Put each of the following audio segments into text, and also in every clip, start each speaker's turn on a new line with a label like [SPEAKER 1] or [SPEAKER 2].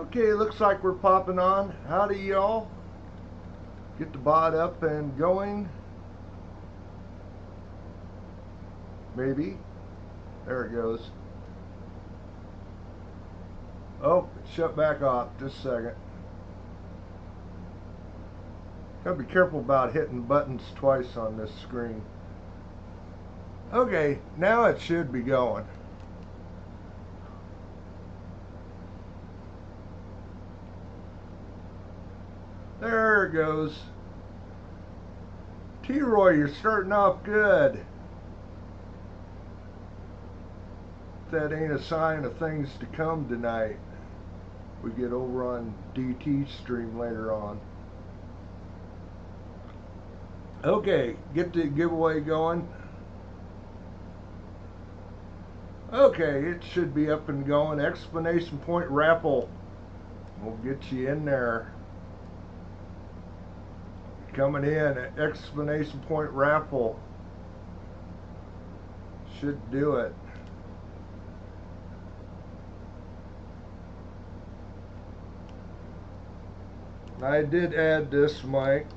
[SPEAKER 1] Okay, looks like we're popping on. Howdy y'all. Get the bot up and going. Maybe. There it goes. Oh, it shut back off. Just a second. Gotta be careful about hitting buttons twice on this screen. Okay, now it should be going. There it goes. T-Roy, you're starting off good. That ain't a sign of things to come tonight. We get over on DT stream later on. Okay, get the giveaway going. Okay, it should be up and going. Explanation point raffle. We'll get you in there. Coming in, explanation point raffle. Should do it. I did add this mic.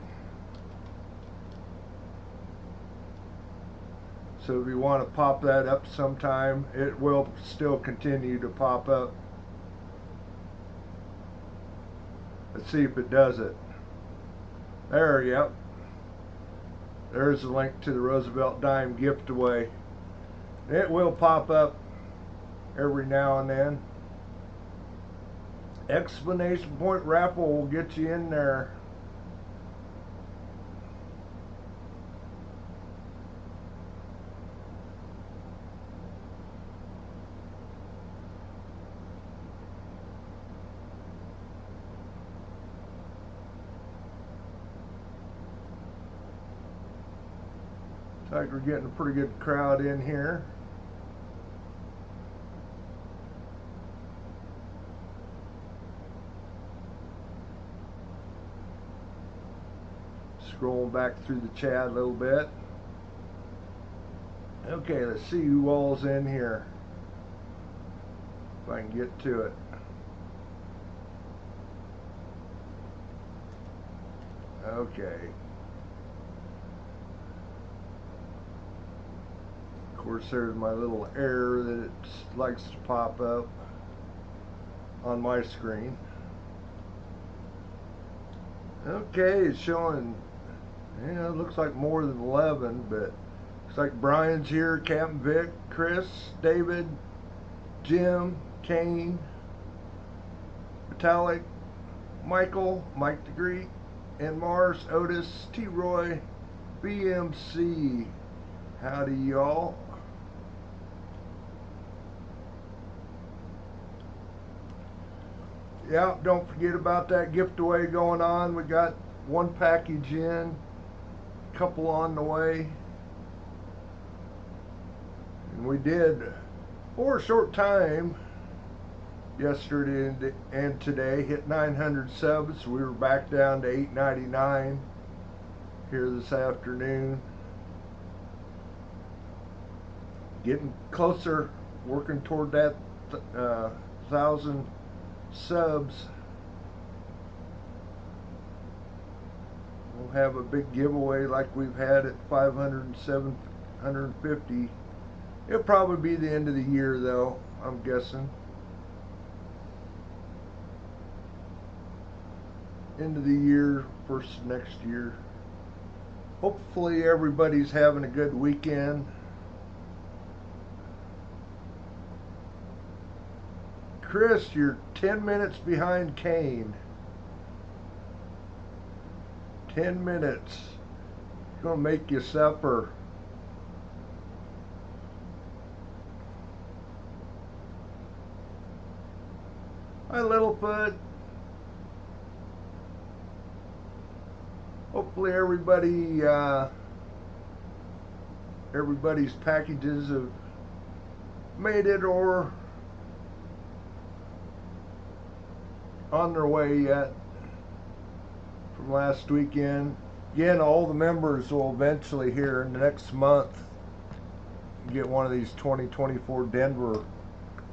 [SPEAKER 1] So if you want to pop that up sometime, it will still continue to pop up. Let's see if it does it. There, yep. There's the link to the Roosevelt Dime giveaway. It will pop up every now and then. Explanation point raffle will get you in there. Looks like we're getting a pretty good crowd in here. Scrolling back through the chat a little bit. Okay, let's see who all's in here. If I can get to it. Okay. Of course, there's my little error that it likes to pop up on my screen. Okay, it's showing, yeah, it looks like more than 11, but looks like Brian's here, Captain Vic, Chris, David, Jim, Kane, Metallic, Michael, Mike Degree, and Mars, Otis, T-Roy, BMC. Howdy y'all. Yeah, don't forget about that giveaway going on. We got one package in, a couple on the way. And we did, for a short time, yesterday and today, hit 900 subs. We were back down to 899 here this afternoon. Getting closer, working toward that 1,000 subs. We'll have a big giveaway like we've had at 500 and 750. It'll probably be the end of the year though, I'm guessing. End of the year, first next year. Hopefully everybody's having a good weekend. Chris, you're 10 minutes behind Kane. 10 minutes. Gonna make you suffer. Hi, Littlefoot. Hopefully everybody, everybody's packages have made it or on their way yet from last weekend. Again, all the members will eventually here in the next month get one of these 2024 Denver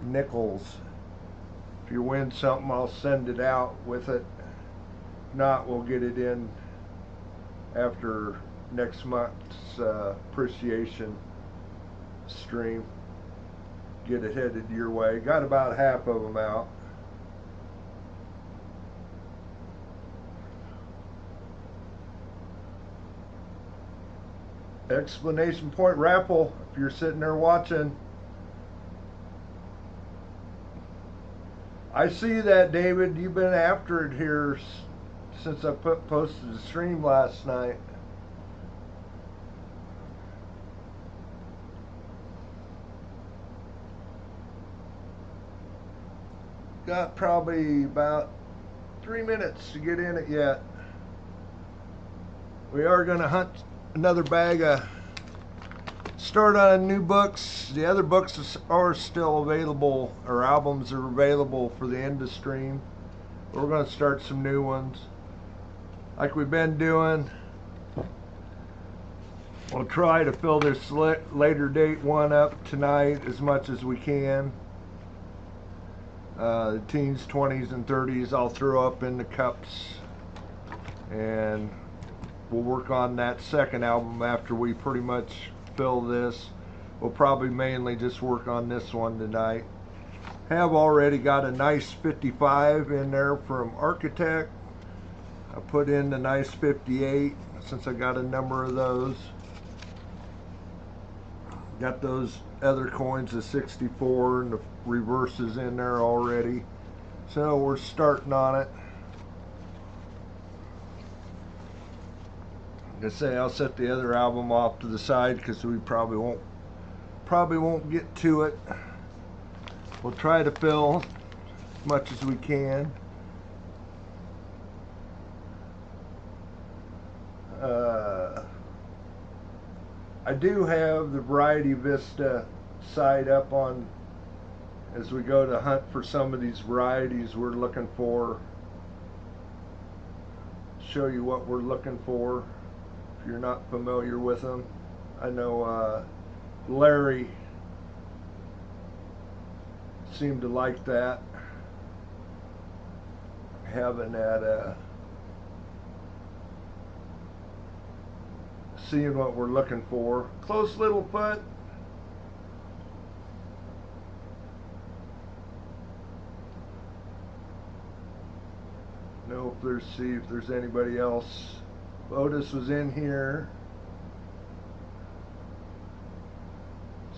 [SPEAKER 1] nickels. If you win something, I'll send it out with it. If not, we'll get it in after next month's appreciation stream. Get it headed your way. Got about half of them out. Explanation point raffle, if you're sitting there watching. I see that, David. You've been after it here since I posted the stream last night. Got probably about 3 minutes to get in it yet. We are going to hunt another bag of, start on new books. The other books are still available, or albums are available for the end of stream. We're going to start some new ones like we've been doing. We'll try to fill this later date one up tonight as much as we can. The teens, 20s, and 30s I'll throw up in the cups, and we'll work on that second album after we pretty much fill this. We'll probably mainly just work on this one tonight. Have already got a nice 55 in there from Architect. I put in the nice 58 since I got a number of those. Got those other coins, the 64 and the reverses in there already. So we're starting on it. Like I say, I'll set the other album off to the side because we probably won't get to it. We'll try to fill as much as we can. I do have the Variety Vista site up on as we go to hunt for some of these varieties we're looking for. Show you what we're looking for if you're not familiar with them. I know Larry seemed to like that, having that seeing what we're looking for. Close little putt. Nope, let's see if there's anybody else. Otis was in here.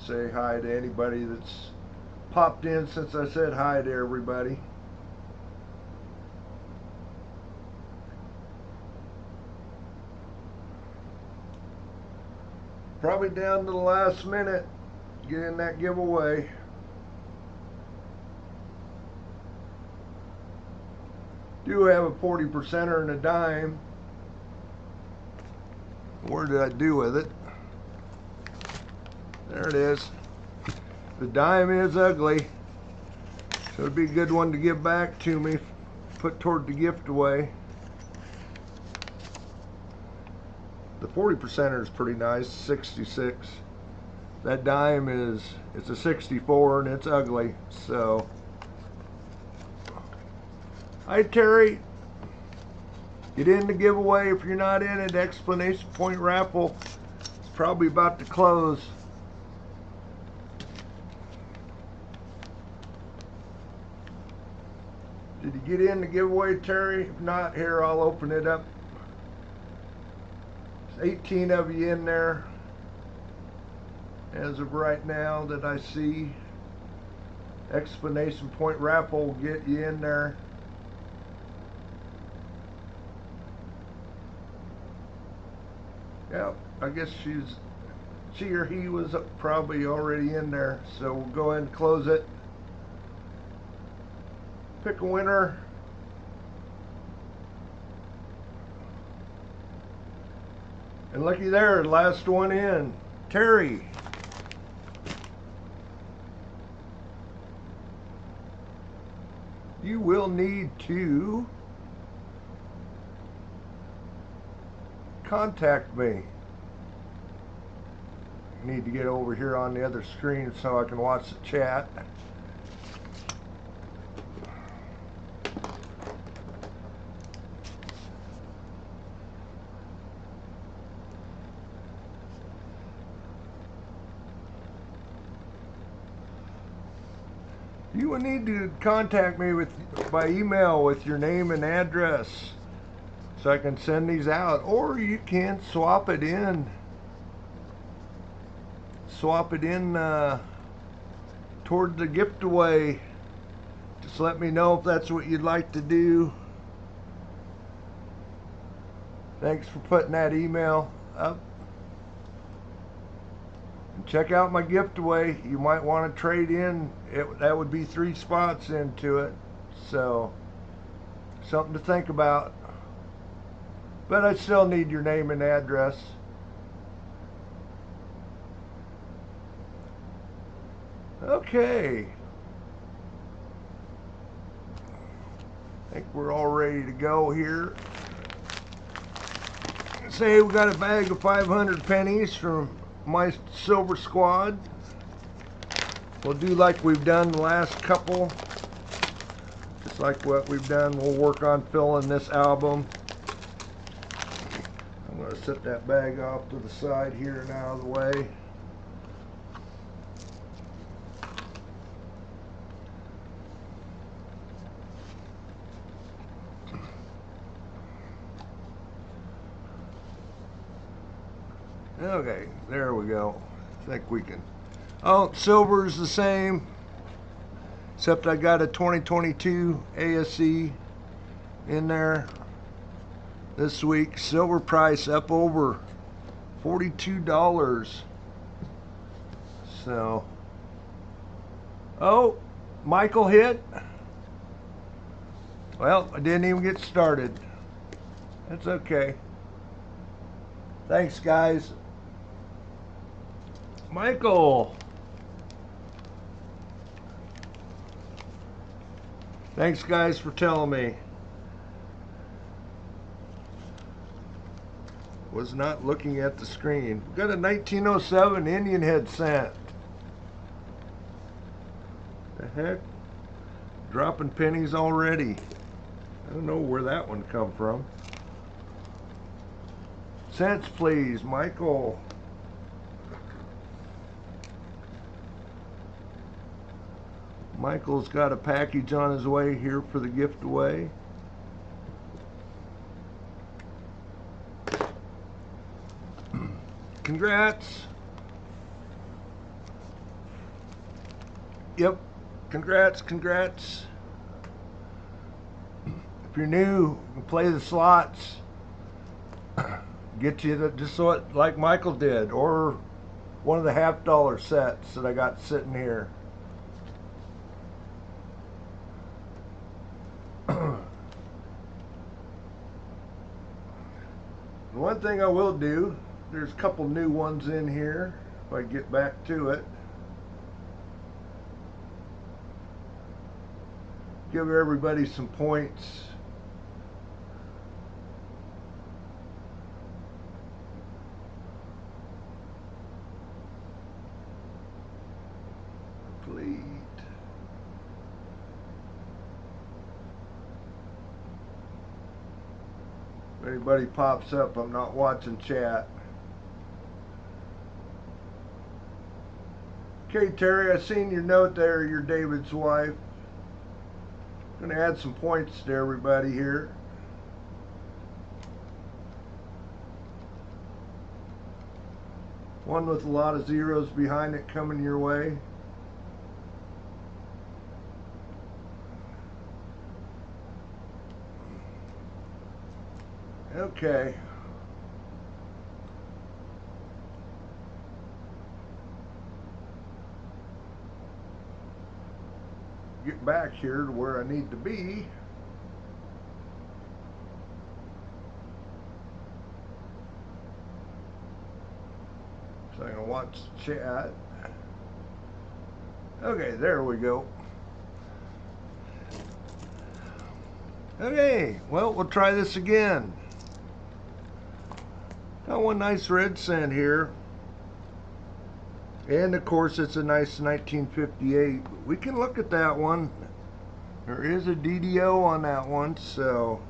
[SPEAKER 1] Say hi to anybody that's popped in since I said hi to everybody. Probably down to the last minute getting that giveaway. Do have a 40%er and a dime. Where did I do with it? There it is. The dime is ugly, so it'd be a good one to give back to me, put toward the gift away. The 40%er is pretty nice, 66. That dime it's a 64 and it's ugly, so. Hi Terry. Get in the giveaway if you're not in it. Explanation point raffle. It's probably about to close. Did you get in the giveaway, Terry? If not, here, I'll open it up. There's 18 of you in there as of right now that I see. Explanation point raffle will get you in there. Yeah, I guess she or he was probably already in there, so we'll go ahead and close it. Pick a winner. And looky there, last one in, Terry. You will need to contact me. Need to get over here on the other screen so I can watch the chat. you will need to contact me by email with your name and address so I can send these out, or you can swap it in toward the giveaway. Just let me know if that's what you'd like to do. Thanks for putting that email up. And check out my giveaway. You might want to trade in. That would be 3 spots into it. So, something to think about. But I still need your name and address. Okay. I think we're all ready to go here. Say we got a bag of 500 pennies from my silver squad. We'll do like we've done the last couple. Just like what we've done, we'll work on filling this album. I'm going to set that bag off to the side here and out of the way. Okay, there we go. I think we can. Oh, silver's the same, except I got a 2022 ASE in there this week. Silver price up over $42. So, oh, Michael hit. Well, I didn't even get started. That's okay. Thanks, guys. Michael. Thanks, guys, for telling me. Was not looking at the screen. Got a 1907 Indian head cent. The heck? Dropping pennies already. I don't know where that one come from. Cents, please, Michael. Michael's got a package on his way here for the giveaway. Congrats. Yep. Congrats. If you're new, you play the slots. Get you the, just so it, like Michael did, or one of the $50 sets that I got sitting here. One thing I will do, there's a couple new ones in here if I get back to it. Give everybody some points. Complete. If anybody pops up, I'm not watching chat. Okay, Terry, I seen your note there. You're David's wife. Gonna add some points to everybody here. One with a lot of zeros behind it coming your way. Okay. Get back here to where I need to be. So I'm gonna watch the chat. Okay, there we go. Okay, well, we'll try this again. Got one nice red cent here. And of course it's a nice 1958. We can look at that one. There is a DDO on that one, so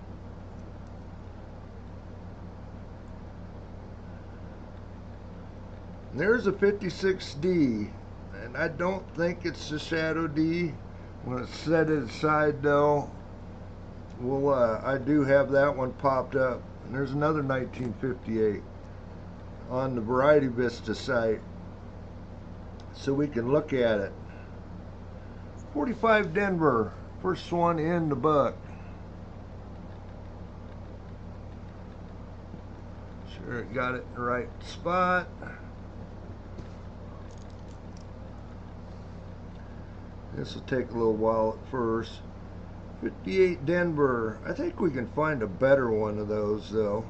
[SPEAKER 1] there's a 56D, and I don't think it's the Shadow D. I'm going to set it aside though. We'll, I do have that one popped up. And there's another 1958 on the Variety Vista site, so we can look at it. 45 Denver, first one in the book. Sure it got it in the right spot. This will take a little while at first. 58 Denver. I think we can find a better one of those though.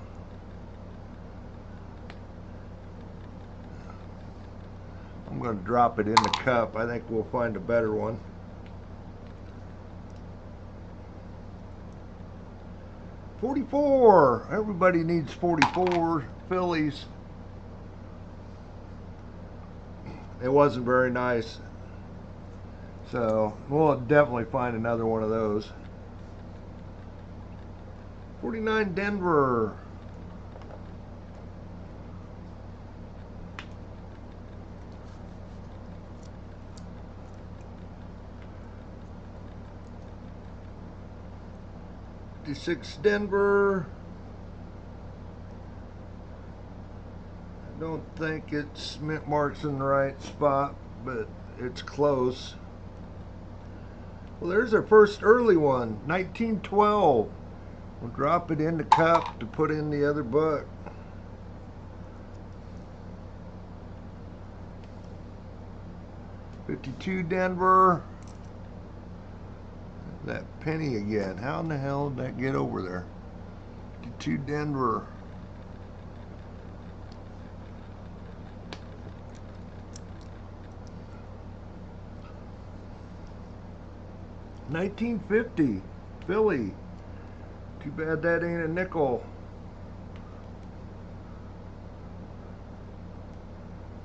[SPEAKER 1] I'm going to drop it in the cup. I think we'll find a better one. .44. Everybody needs .44 Phillies. It wasn't very nice, so we'll definitely find another one of those. 49 Denver. .56 Denver. I don't think it's mint marks in the right spot, but it's close. Well, there's our first early one, 1912. We'll drop it in the cup to put in the other book. .52 Denver. That penny again. How in the hell did that get over there? .52 Denver. $19.50 Philly. Too bad that ain't a nickel.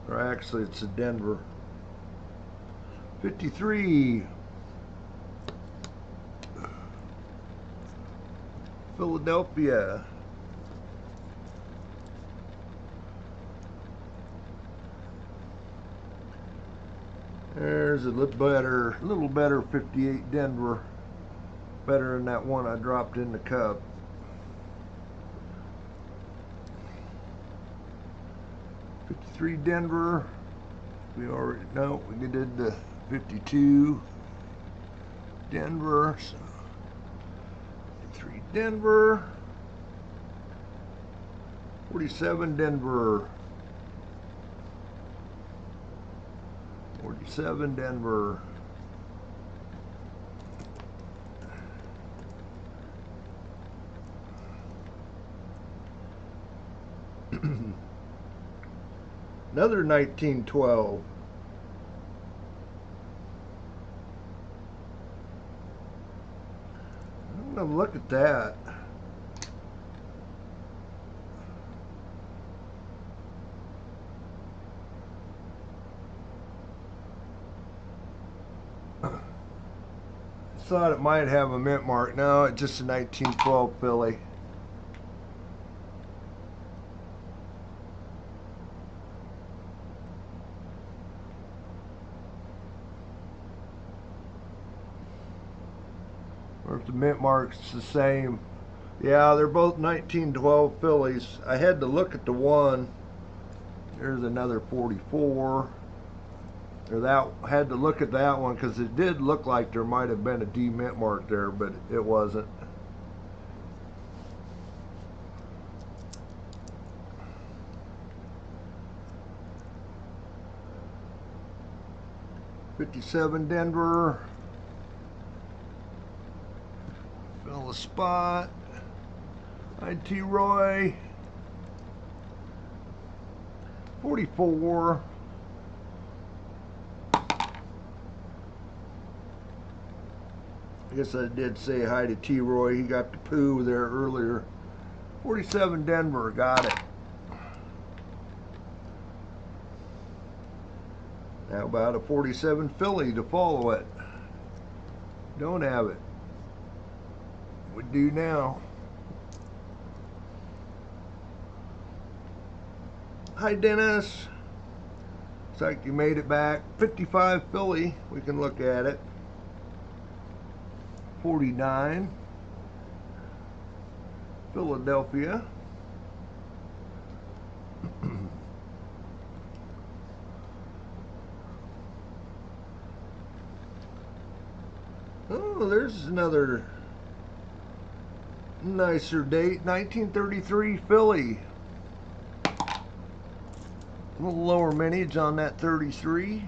[SPEAKER 1] Or actually it's a Denver. 53 Philadelphia. There's a little better 58 Denver. Better than that one I dropped in the cup. .53 Denver. We already know we did the 52 Denver. So 53 Denver. 47 Denver. 47 Denver. Another 1912. I'm gonna look at that. Thought it might have a mint mark. No, it's just a 1912 Philly. Or if the mint mark's the same. Yeah, they're both 1912 Phillies. I had to look at the one. There's another 44. Or that, had to look at that one because it did look like there might have been a D mint mark there, but it wasn't. .57 Denver. Fill the spot. IT Roy. 44. I guess I did say hi to T-Roy. He got the poo there earlier. 47 Denver, got it. How about a 47 Philly to follow it? Don't have it. We do now. Hi Dennis. Looks like you made it back. 55 Philly. We can look at it. 49, Philadelphia. Oh, there's another nicer date, 1933 Philly. A little lower mintage on that 33.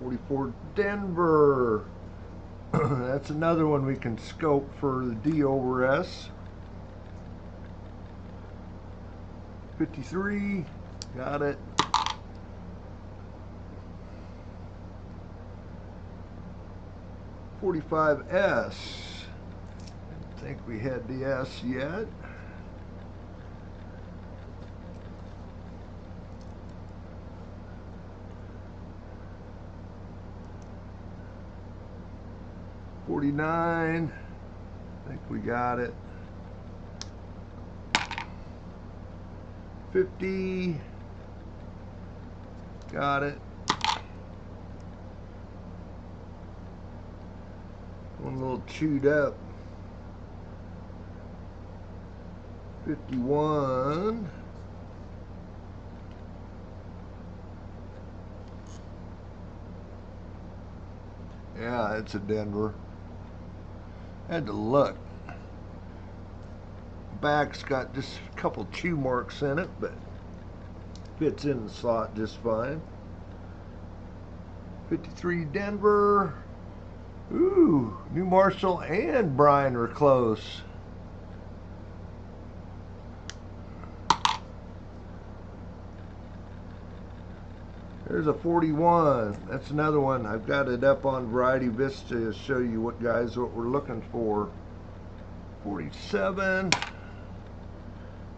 [SPEAKER 1] '44 Denver. That's another one we can scope for the D over S. 53, got it. '45 S. Didn't think we had the S yet. '49, I think we got it. 50, got it. One a little chewed up. 51. Yeah, it's a Denver. Had to look. Back's got just a couple chew marks in it, but fits in the slot just fine. 53 Denver. Ooh, New Marshall and Bryan are close. There's a 41. That's another one. I've got it up on Variety Vista to show you what we're looking for. 47.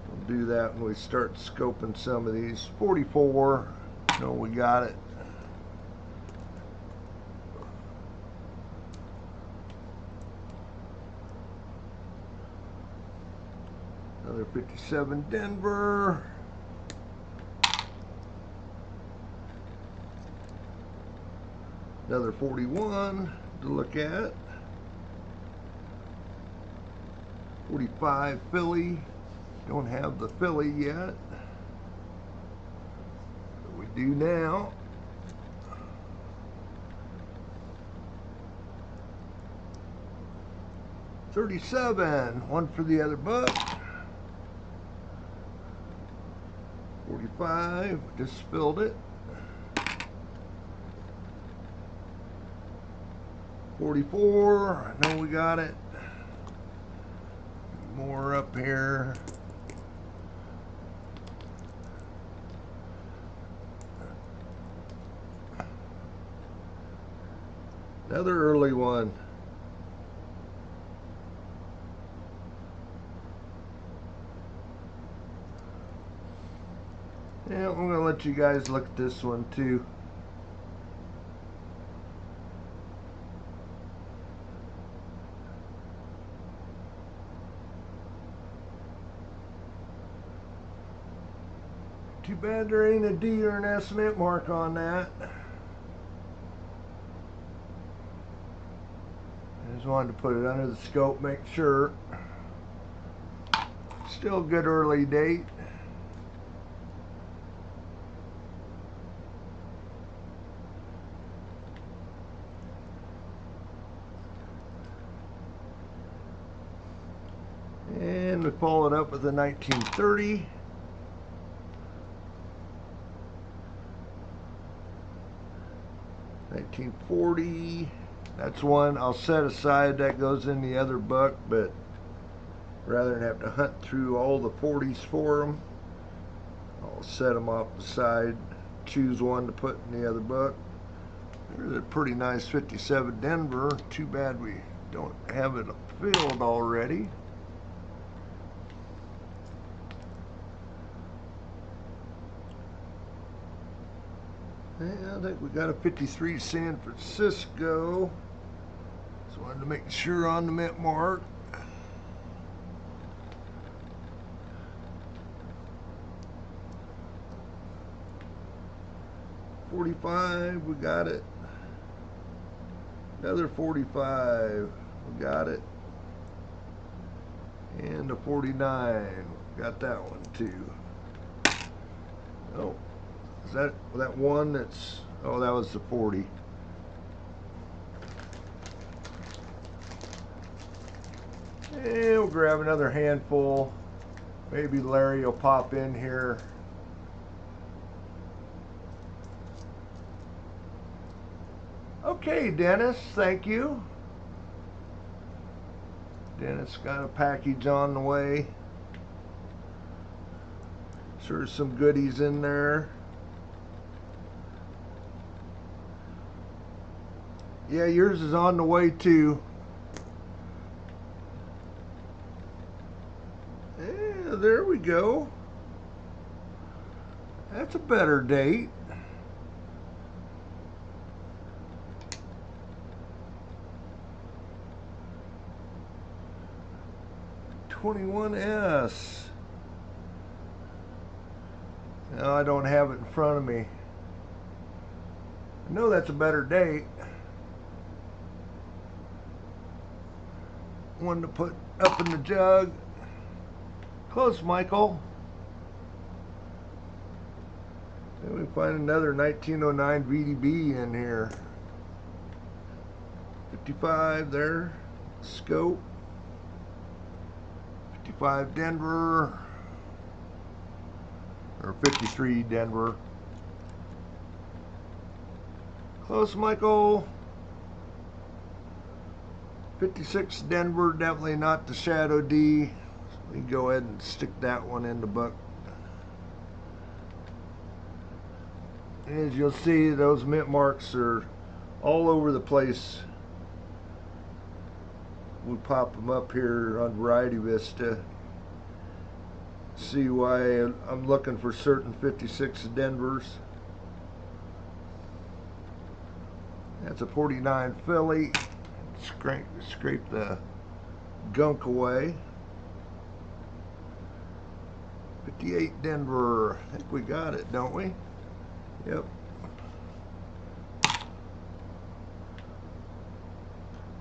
[SPEAKER 1] We'll do that when we start scoping some of these. 44. No, we got it. Another 57 Denver. Another 41 to look at. 45 Philly. Don't have the Philly yet. But we do now. $37. One for the other buck. 45. Just spilled it. 44, I know we got it. More up here. Another early one. Yeah, I'm gonna let you guys look at this one too. Too bad there ain't a D or an S mint mark on that. I just wanted to put it under the scope, make sure. Still good early date. And we follow it up with a 1930. $19.40. That's one I'll set aside. That goes in the other buck, but rather than have to hunt through all the 40s for them, I'll set them off the side, choose one to put in the other buck. There's a pretty nice 57 Denver. Too bad we don't have it filled already. Yeah, I think we got a 53 San Francisco. Just wanted to make sure on the mint mark. 45, we got it. Another 45, we got it. And a 49, got that one too. Oh, is that one that's, oh, that was the 40. And we'll grab another handful. Maybe Larry will pop in here. Okay, Dennis, thank you. Dennis got a package on the way. Sure, some goodies in there. Yeah, yours is on the way too. Yeah, there we go. That's a better date. '21S. No, I don't have it in front of me. I know that's a better date. One to put up in the jug. Close, Michael. Then we find another 1909 VDB in here. 55 there. Scope. 55 Denver. Or 53 Denver. Close, Michael. 56 Denver, definitely not the Shadow D. So we can go ahead and stick that one in the book. As you'll see, those mint marks are all over the place. We pop them up here on Variety Vista. See why I'm looking for certain 56 Denvers. That's a 49 Philly. Scrape the gunk away. 58 Denver. I think we got it, don't we? Yep.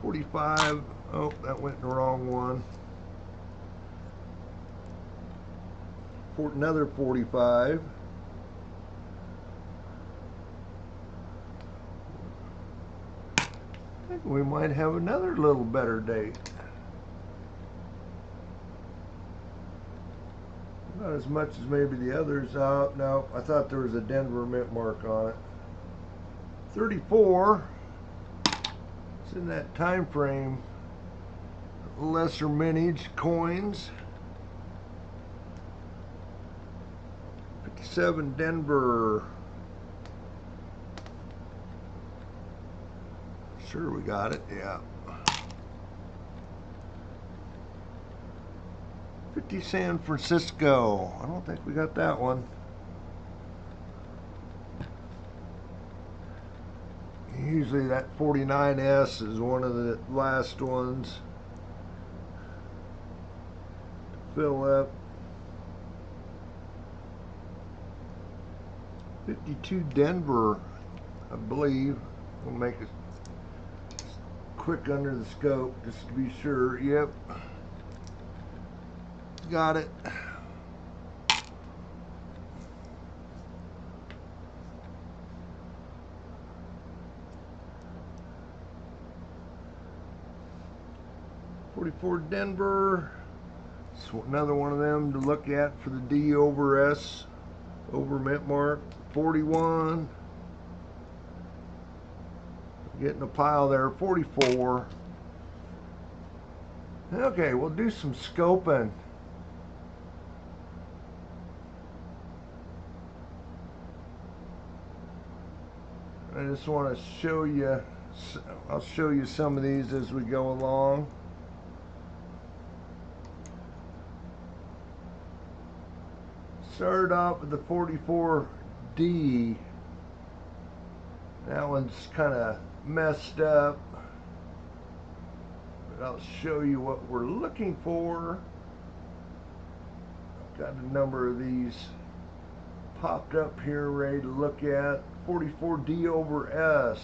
[SPEAKER 1] 45. Oh, that went in the wrong one. Another 45. I think we might have another little better date. Not as much as maybe the others. No, I thought there was a Denver mint mark on it. 34. It's in that time frame. Lesser mintage coins. 57 Denver. Sure we got it, yeah. 50 San Francisco. I don't think we got that one. Usually that 49S is one of the last ones to fill up. 52 Denver, I believe. We'll make it quick under the scope just to be sure. Yep. Got it. .44 Denver. So another one of them to look at for the D over S over mint mark. 41. Getting a pile there. 44. Okay, we'll do some scoping. I just want to show you, I'll show you some of these as we go along. Started off with the 44D. That one's kind of messed up, but I'll show you what we're looking for. I've got a number of these popped up here ready to look at. 44D over S.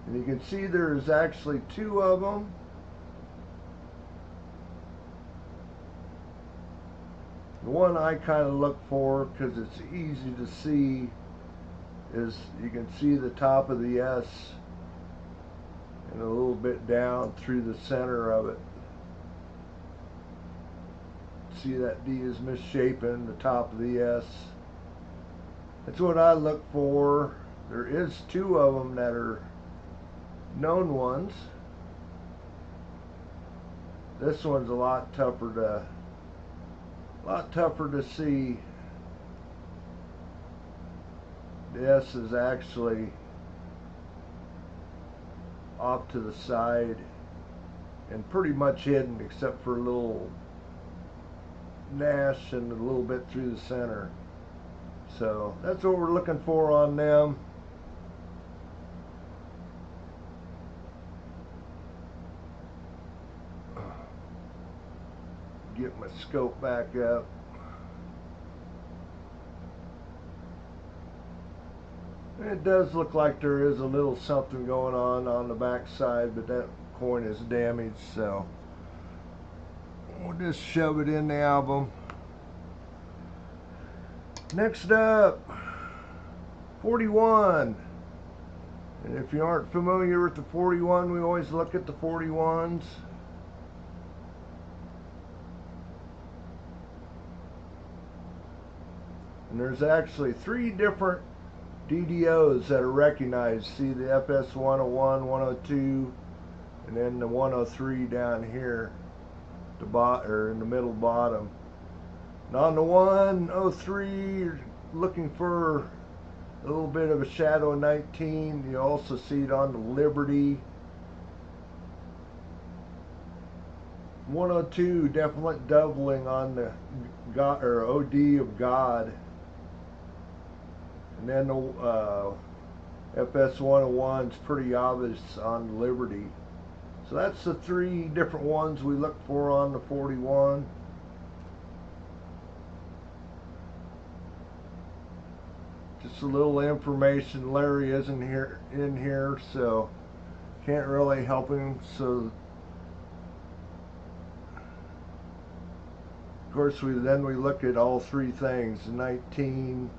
[SPEAKER 1] And you can see there's actually two of them. The one I kind of look for, because it's easy to see, is you can see the top of the S and a little bit down through the center of it. See that D is misshapen, the top of the S. That's what I look for. There is two of them that are known ones. This one's a lot tougher to see. The S is actually off to the side and pretty much hidden, except for a little Nash and a little bit through the center. So that's what we're looking for on them. Get my scope back up. It does look like there is a little something going on the back side, but that coin is damaged, so we'll just shove it in the album. Next up, 41. And if you aren't familiar with the 41, we always look at the 41s. And there's actually three different DDOs that are recognized. See the FS 101, 102, and then the 103 down here, in the middle bottom. And on the 103, you're looking for a little bit of a shadow 19. You also see it on the Liberty. 102, definite doubling on the God, or OD of God. And then the FS 101 is pretty obvious on Liberty. So that's the three different ones we look for on the 41. Just a little information. Larry isn't in here, so can't really help him. So of course we look at all three things. 19.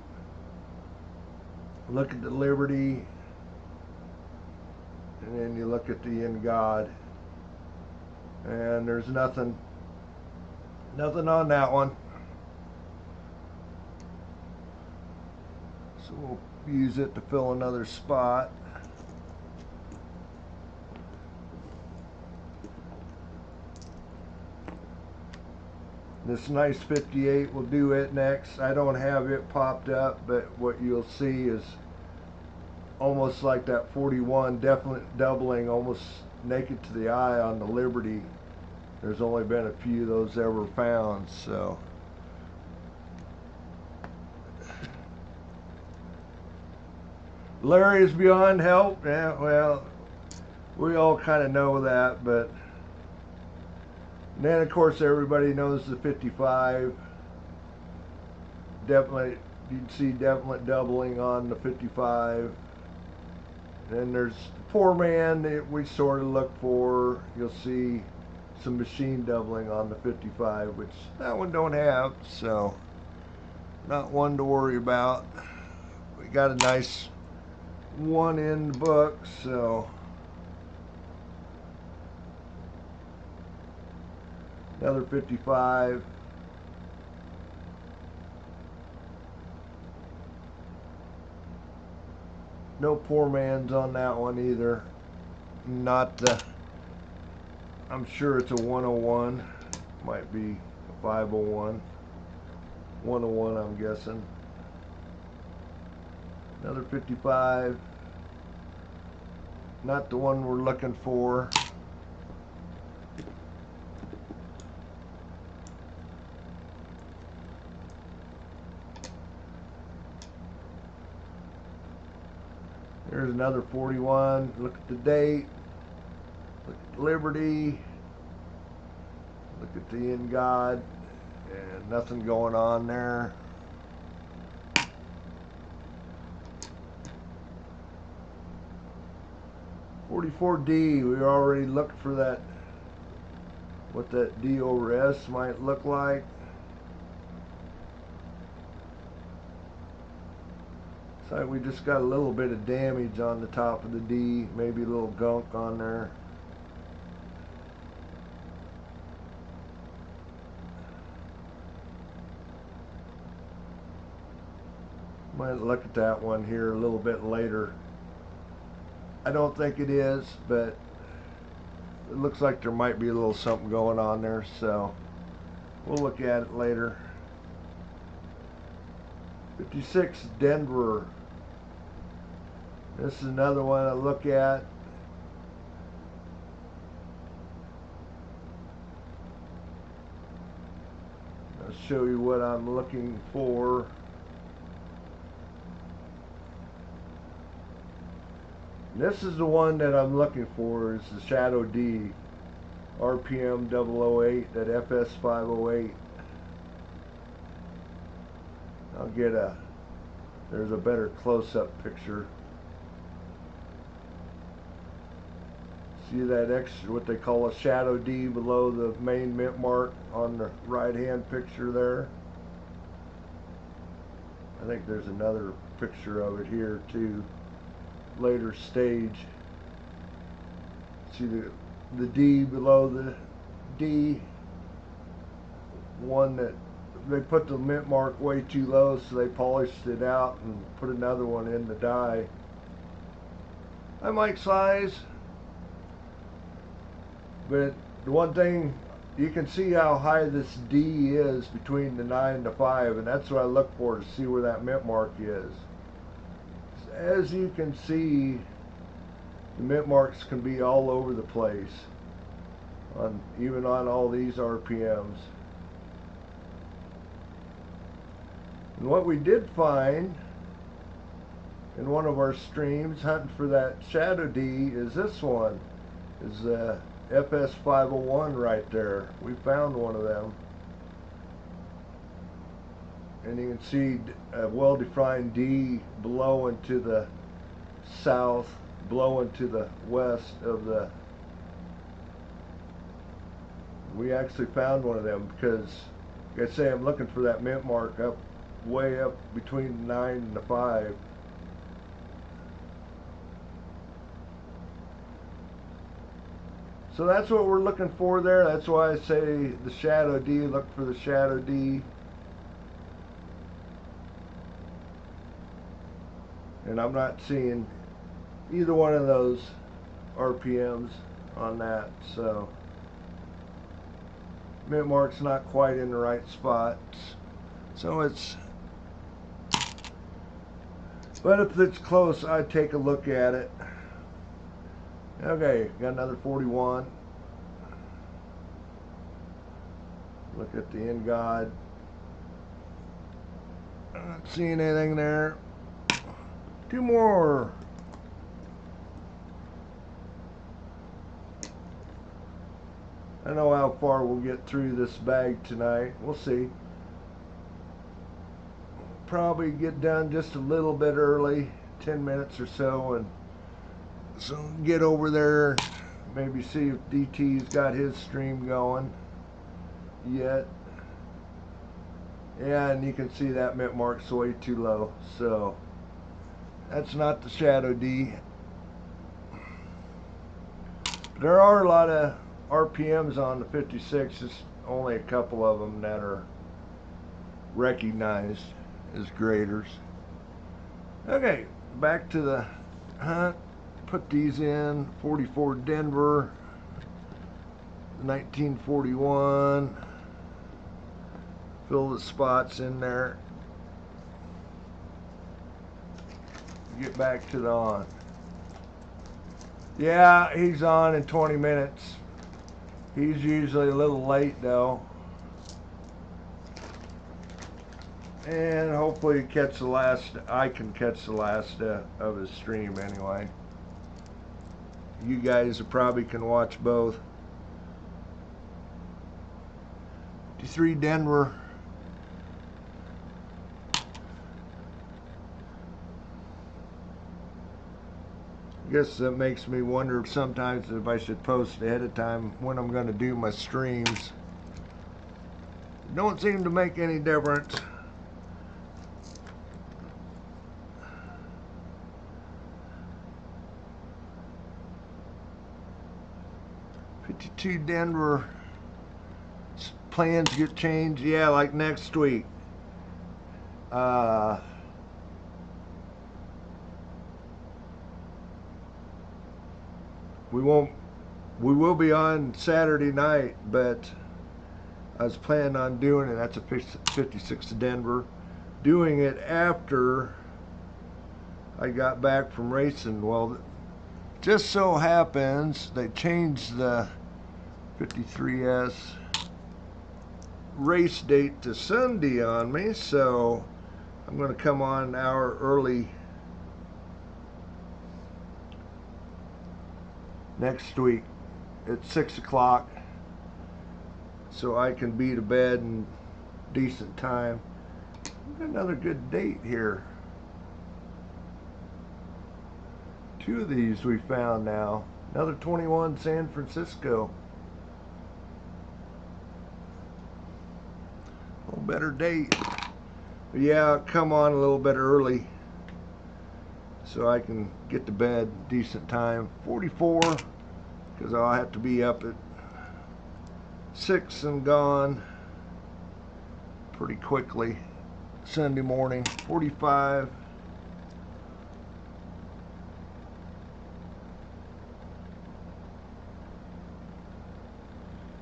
[SPEAKER 1] Look at the Liberty, and then you look at the In God, and there's nothing on that one. So we'll use it to fill another spot. This nice 58 will do it next. I don't have it popped up, but what you'll see is almost like that 41, definite doubling, almost naked to the eye on the Liberty. There's only been a few of those ever found, so. Larry is beyond help. Yeah, well, we all kind of know that, but and then of course everybody knows the 55. Definitely, you'd see definite doubling on the 55. Then there's Poor Man that we sort of look for. You'll see some machine doubling on the 55, which that one don't have, so not one to worry about. We got a nice one in the book, so another 55. No Poor Man's on that one either. Not the, I'm sure it's a 101. Might be a 501. 101, I'm guessing. Another 55. Not the one we're looking for. There's another 41. Look at the date. Look at Liberty. Look at the in God, and nothing going on there. $44D, we already looked for that, what that D over S might look like. Looks like we just got a little bit of damage on the top of the D, maybe a little gunk on there. Might look at that one here a little bit later. I don't think it is, but it looks like there might be a little something going on there, so we'll look at it later. 56 Denver. This is another one I look at. I'll show you what I'm looking for. This is the one that I'm looking for, is the Shadow D, RPM 008 at FS 508. I'll get there's a better close-up picture. See that extra, what they call a Shadow D below the main mint mark on the right-hand picture there? I think there's another picture of it here too. Later stage. See the D below the D, one that they put the mint mark way too low, so they polished it out and put another one in the die. I might size, but the one thing, you can see how high this D is between the 9 and the 5, and that's what I look for to see where that mint mark is. As you can see, the mint marks can be all over the place, even on all these RPMs. And what we did find in one of our streams hunting for that Shadow D is this one, is FS 501 right there. We found one of them. And you can see a well-defined D below and to the south, below and to the west of the... We actually found one of them because, like I say, I'm looking for that mint mark up, way up between the 9 and the 5. So that's what we're looking for there. That's why I say the Shadow D, look for the Shadow D. And I'm not seeing either one of those RPMs on that, so mint mark's not quite in the right spot. So it's, but if it's close, I'd take a look at it. Okay, got another 41. Look at the end god. Not seeing anything there. Two more. I don't know how far we'll get through this bag tonight. We'll see. Probably get done just a little bit early, 10 minutes or so, and so get over there, maybe see if DT's got his stream going yet. Yeah, and you can see that mint mark's way too low, so that's not the Shadow D. There are a lot of RPMs on the 56, just only a couple of them that are recognized as graders. Okay, back to the hunt. Put these in. 44 Denver, 1941. Fill the spots in there. Get back to the on. Yeah, he's on in 20 minutes. He's usually a little late though. And hopefully catch the last, I can catch the last of his stream anyway. You guys probably can watch both. 53 Denver. I guess that makes me wonder sometimes if I should post ahead of time when I'm going to do my streams. Don't seem to make any difference. '52 Denver. Plans get changed. Yeah, like next week. We will be on Saturday night, but I was planning on doing it. That's a 56 to Denver. Doing it after I got back from racing. Well, just so happens they changed the 53S race date to Sunday on me, so I'm going to come on an hour early next week at 6 o'clock so I can be to bed in decent time. Got another good date here. 2 of these we found now. Another 21 San Francisco. A little better date. But yeah, come on a little bit early so I can get to bed decent time. 44, because I'll have to be up at 6 and gone pretty quickly Sunday morning. 45.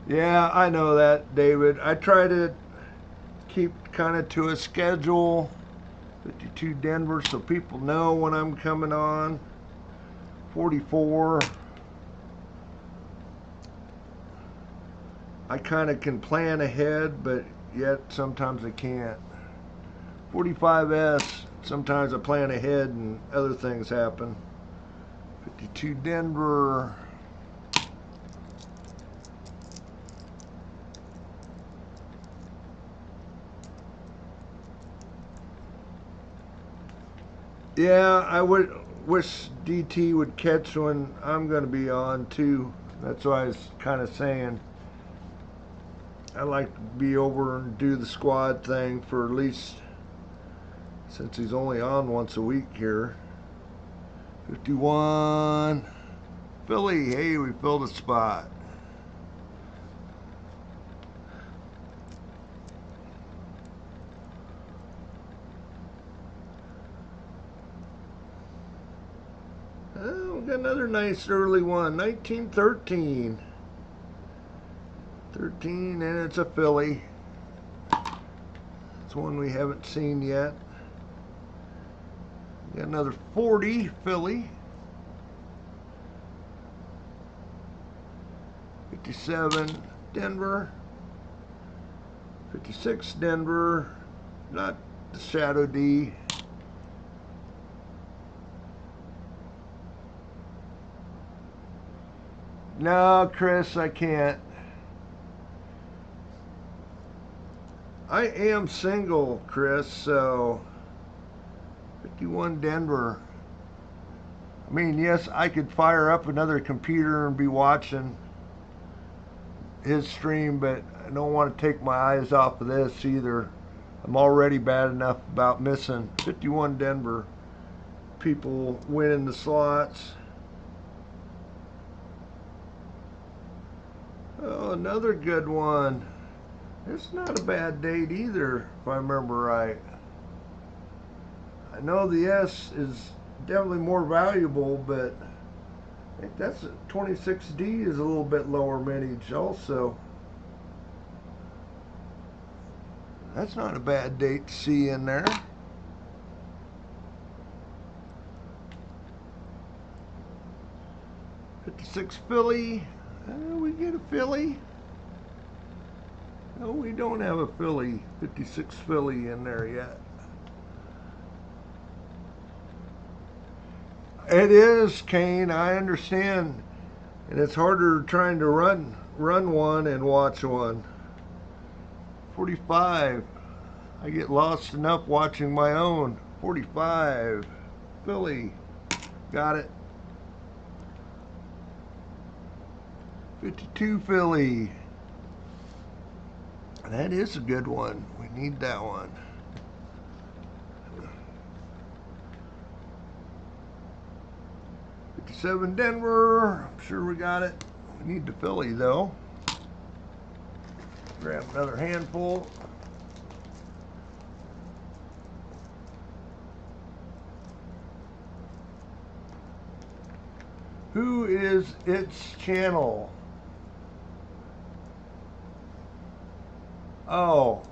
[SPEAKER 1] Yeah, I know that, David. I try to keep kind of to a schedule. 52 Denver, so people know when I'm coming on. 44. I kind of can plan ahead, but yet sometimes I can't. 45S, sometimes I plan ahead and other things happen. 52 Denver. Yeah, I would wish DT would catch when I'm going to be on too. That's why I was kind of saying I like to be over and do the squad thing for at least, since he's only on once a week here. 51 Philly. Hey, we filled a spot. Oh, we got another nice early one. 1913. 13, and it's a filly. It's one we haven't seen yet. Got another 40 filly. 57 Denver. 56 Denver. Not the Shadow D. No, Chris, I can't. I am single, Chris, so 51 Denver. I mean, yes, I could fire up another computer and be watching his stream, but I don't want to take my eyes off of this either. I'm already bad enough about missing. 51 Denver. People winning the slots. Oh, another good one. It's not a bad date either, if I remember right. I know the S is definitely more valuable, but I think that's 26D is a little bit lower mintage also. That's not a bad date to see in there. '56 Philly. We get a filly. No, we don't have a filly. 56 filly in there yet. It is, Kane. I understand, and it's harder trying to run one and watch one. 45. I get lost enough watching my own. 45. Philly. Got it. 52 Philly. That is a good one. We need that one. 57 Denver. I'm sure we got it. We need the Philly though. Grab another handful. Who is its channel? Oh,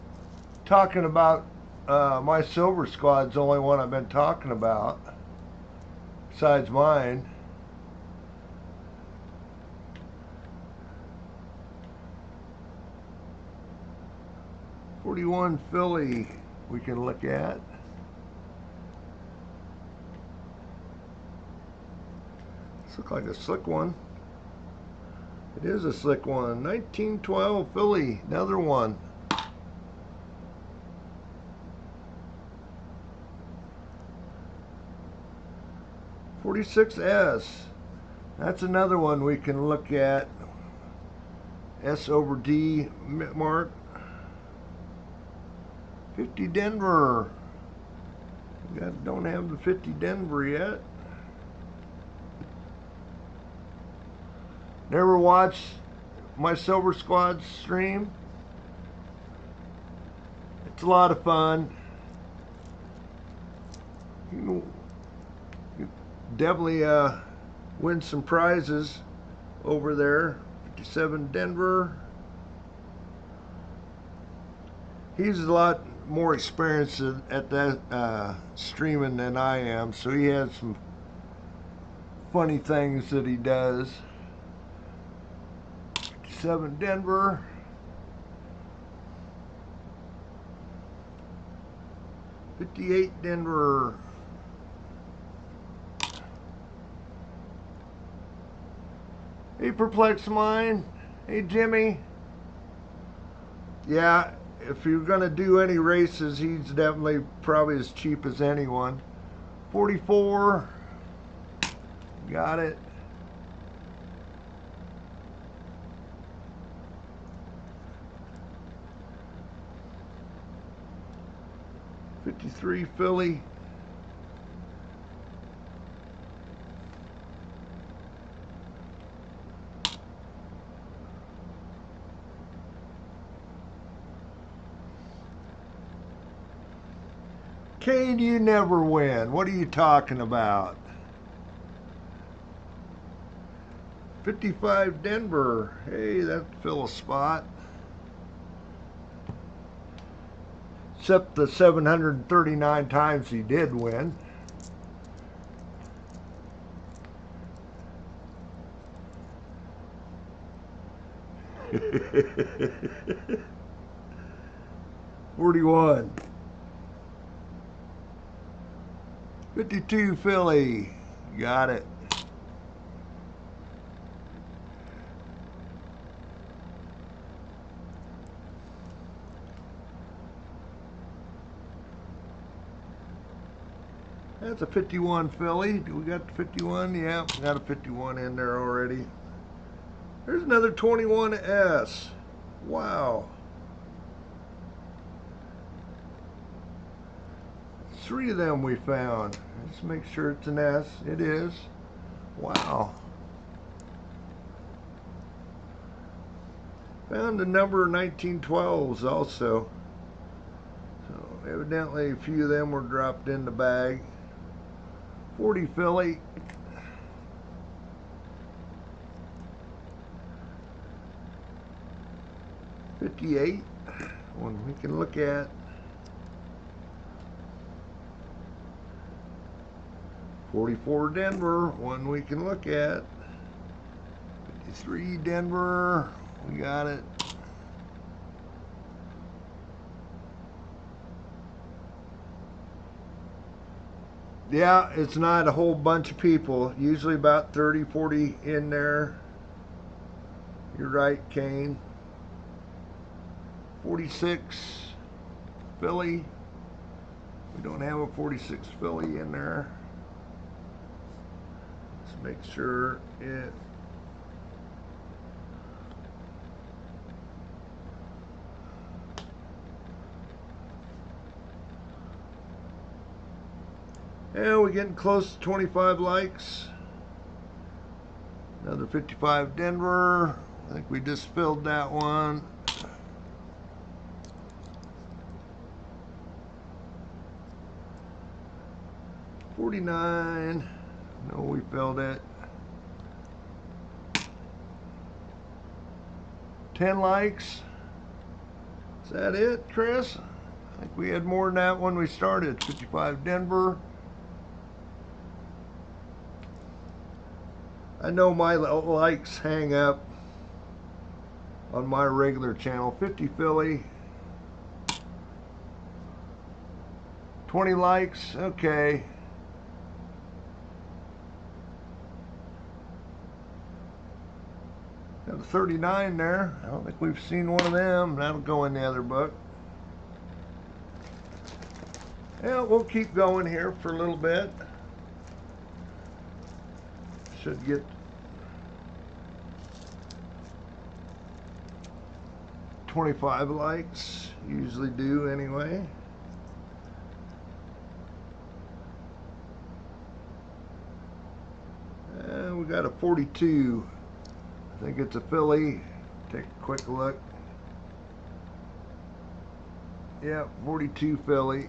[SPEAKER 1] talking about my Silver Squad's the only one I've been talking about, besides mine. '41 Philly we can look at. This looks like a slick one. It is a slick one. 1912 Philly, another one. '46S. That's another one we can look at. S over D mark. 50 Denver. Don't have the 50 Denver yet. Never watched my Silver Squad stream? It's a lot of fun. You definitely win some prizes over there. 57 Denver. He's a lot more experienced at that streaming than I am, so he has some funny things that he does. 57 Denver. '58 Denver. Hey, Perplex Mind. Hey, Jimmy. Yeah, if you're gonna do any races, he's definitely probably as cheap as anyone. 44. Got it. '53 Philly. Kane, you never win. What are you talking about? 55 Denver. Hey, that'd fill a spot. Except the 739 times he did win. '41. 52 Philly. Got it. That's a 51 Philly. Do we got the 51? Yeah, we got a 51 in there already. There's another 21S. Wow. 3 of them we found. Let's make sure it's an S. It is. Wow. Found a number of 1912s also. So evidently a few of them were dropped in the bag. 40 Philly. '58. One we can look at. 44 Denver. One we can look at. 53 Denver. We got it. Yeah, it's not a whole bunch of people. Usually about 30, 40 in there. You're right, Kane. 46 Philly. We don't have a 46 Philly in there. Let's make sure it. Yeah, we're getting close to 25 likes. Another 55 Denver. I think we just filled that one. $49. No, we filled it. 10 likes. Is that it, Chris? I think we had more than that when we started. 55 Denver. I know my likes hang up on my regular channel. 50 Philly. 20 likes. Okay. Got a 39 there. I don't think we've seen one of them. That'll go in the other book. Yeah, we'll keep going here for a little bit. Should get 25 likes. Usually do anyway. And we got a 42. I think it's a Philly. Take a quick look. Yeah, 42 Philly.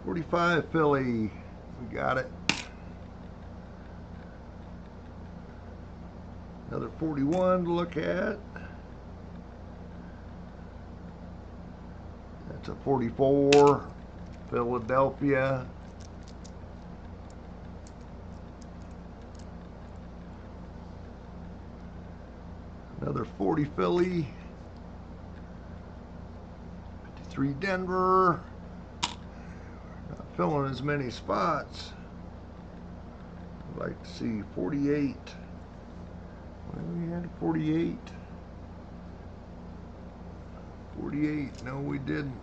[SPEAKER 1] $45 Philly. We got it. Another 41 to look at. That's a 44. Philadelphia. Another 40 Philly. 53 Denver. Not filling as many spots. I'd like to see 48. Well, we had a 48. 48. No, we didn't.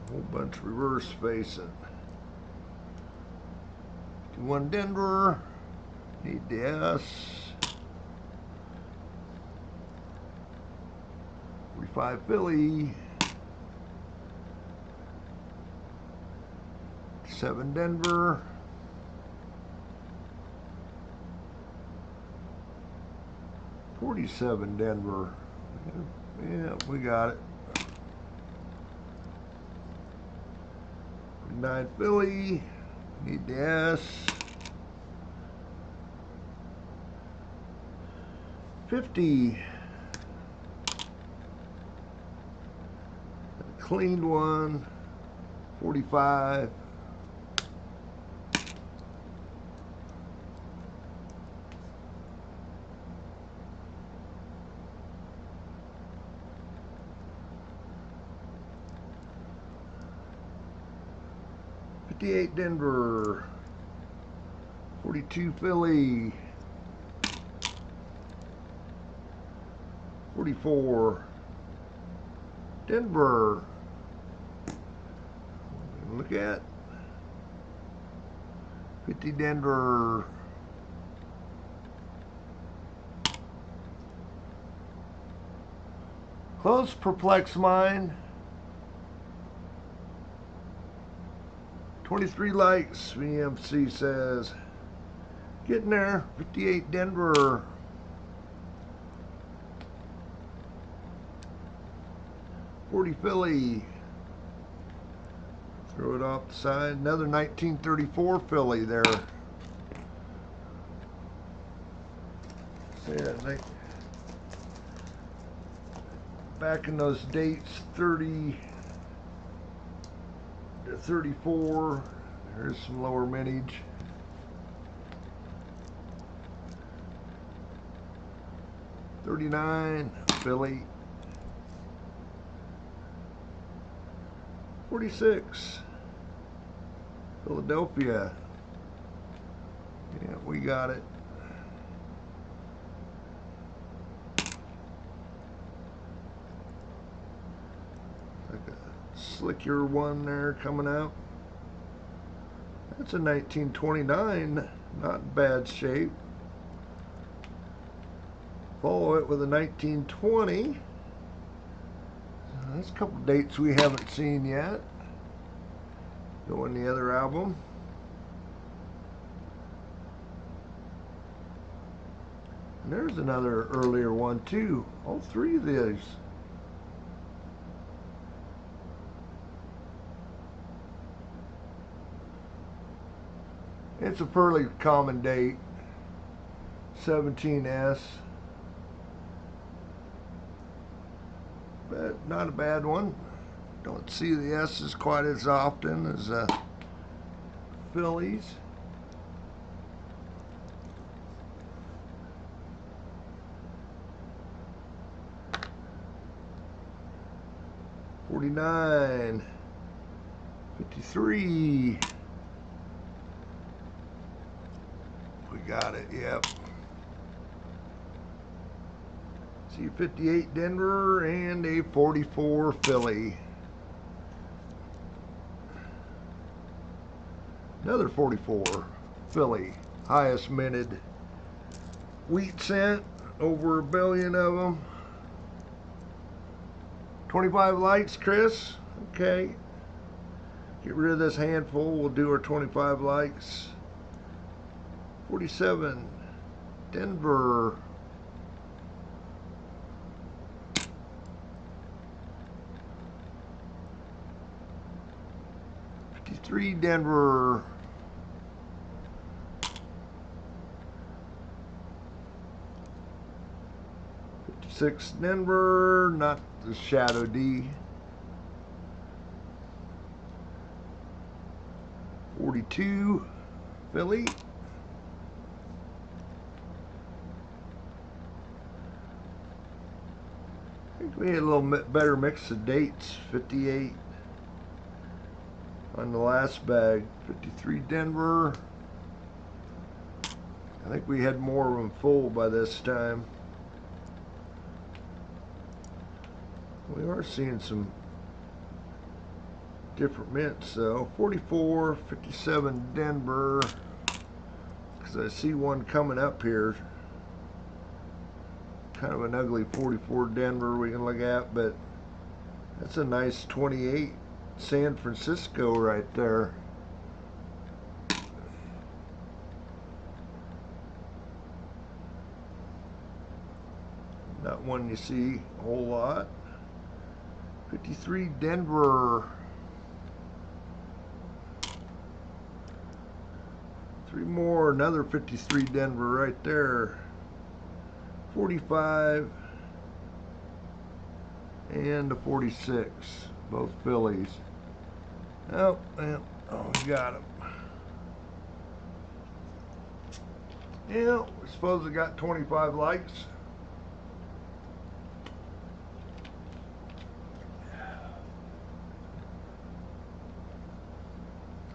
[SPEAKER 1] A whole bunch reverse facing. 51 Denver. Need the S. 45 Philly. 7 Denver. 47 Denver. Yeah, we got it. 49 Philly. Need the S. 50. Cleaned one. 45. $58 Denver. 42 Philly. 44 Denver. Look at 50 Denver. Close, perplex mind. 23 likes, VMC says. Getting there. 58 Denver. 40 Philly. Throw it off the side. Another 1934 Philly there. See, I think back in those dates, 30 to 34. There's some lower mintage. $39, Philly. 46, Philadelphia. Yeah, we got it. Like a slicker one there coming out. That's a 1929, not in bad shape. Follow it with a 1920. There's a couple dates we haven't seen yet. Go in the other album. And there's another earlier one too. All three of these. It's a fairly common date. 17S. But not a bad one. Don't see the S's quite as often as Phillies. $49, $53. We got it, yep. See 58 Denver and a 44 Philly. Another 44 Philly, highest minted wheat cent, over 1 billion of them. 25 likes, Chris. Okay. Get rid of this handful. We'll do our 25 likes. 47 Denver. 53 Denver. 56 Denver, not the Shadow D. 42 Philly. I think we had a little bit better mix of dates. 58 on the last bag. 53 Denver. I think we had more of them full by this time. We are seeing some different mints though. 44, 57 Denver, because I see one coming up here. Kind of an ugly 44 Denver we can look at, but that's a nice 28 San Francisco right there. Not one you see a whole lot. 53 Denver. 3 more, another 53 Denver right there. 45 and a 46, both Phillies. Oh, well, oh, we got them. Yeah, we suppose we got 25 likes.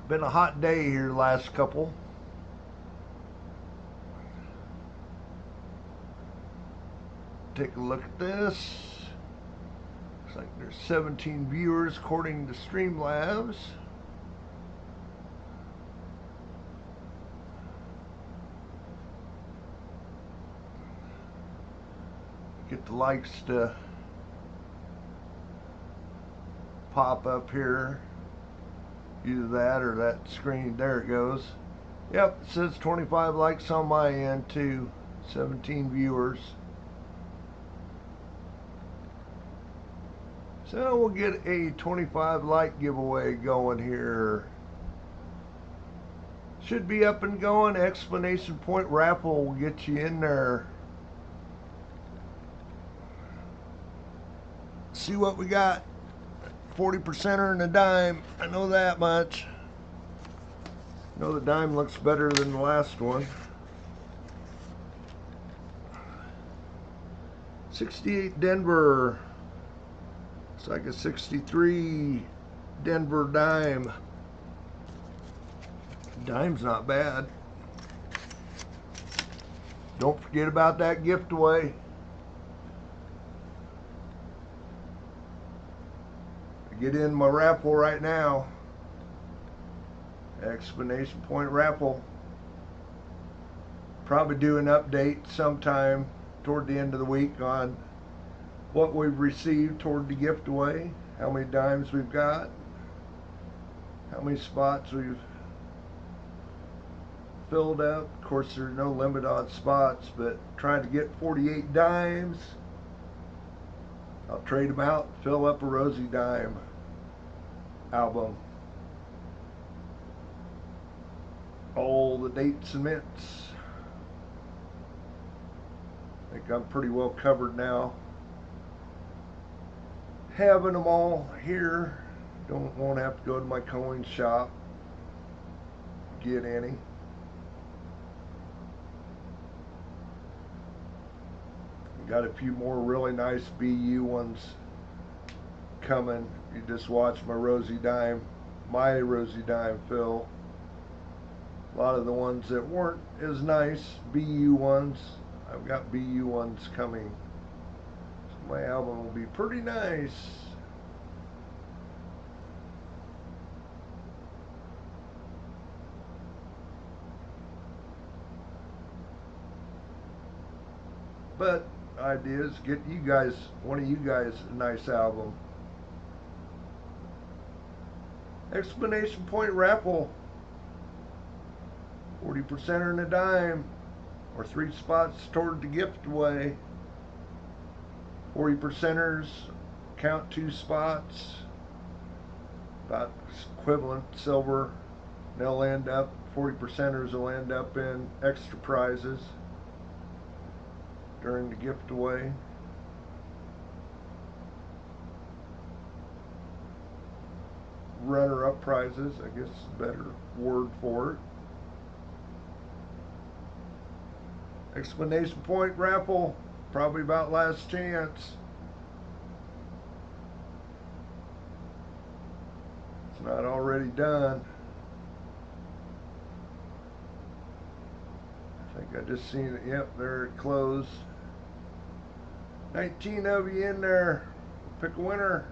[SPEAKER 1] Been a hot day here last couple. Take a look at this. Looks like there's 17 viewers according to Streamlabs. Get the likes to pop up here. Either that or that screen. There it goes. Yep, it says 25 likes on my end too. 17 viewers. So we'll get a 25 like giveaway going here. Should be up and going. Explanation point raffle will get you in there. See what we got. 40%er and a dime. I know that much. I know the dime looks better than the last one. 68 Denver. It's like a 63 Denver dime. Dime's not bad. Don't forget about that giveaway. Get in my raffle right now. Explanation point raffle. Probably do an update sometime toward the end of the week on what we've received toward the giveaway, how many dimes we've got, how many spots we've filled up. Of course, there's no limit on spots, but trying to get 48 dimes. I'll trade them out, fill up a Rosie Dime album. All the dates and mints. I think I'm pretty well covered now. Having them all here. Won't have to go to my coin shop to get any. Got a few more really nice BU ones coming. You just watch my Rosie Dime fill. A lot of the ones that weren't as nice, BU ones, I've got BU ones coming. So my album will be pretty nice. But ideas, get you guys, one of you guys, a nice album. Explanation point raffle. 40%er and a dime, or 3 spots toward the giveaway. 40%ers count 2 spots, about equivalent silver. They'll end up, 40%ers will end up in extra prizes during the giveaway. Runner-up prizes, I guess is a better word for it. Explanation point raffle, probably about last chance. It's not already done. I think I just seen it. Yep, there it closed. 19 of you in there. Pick a winner.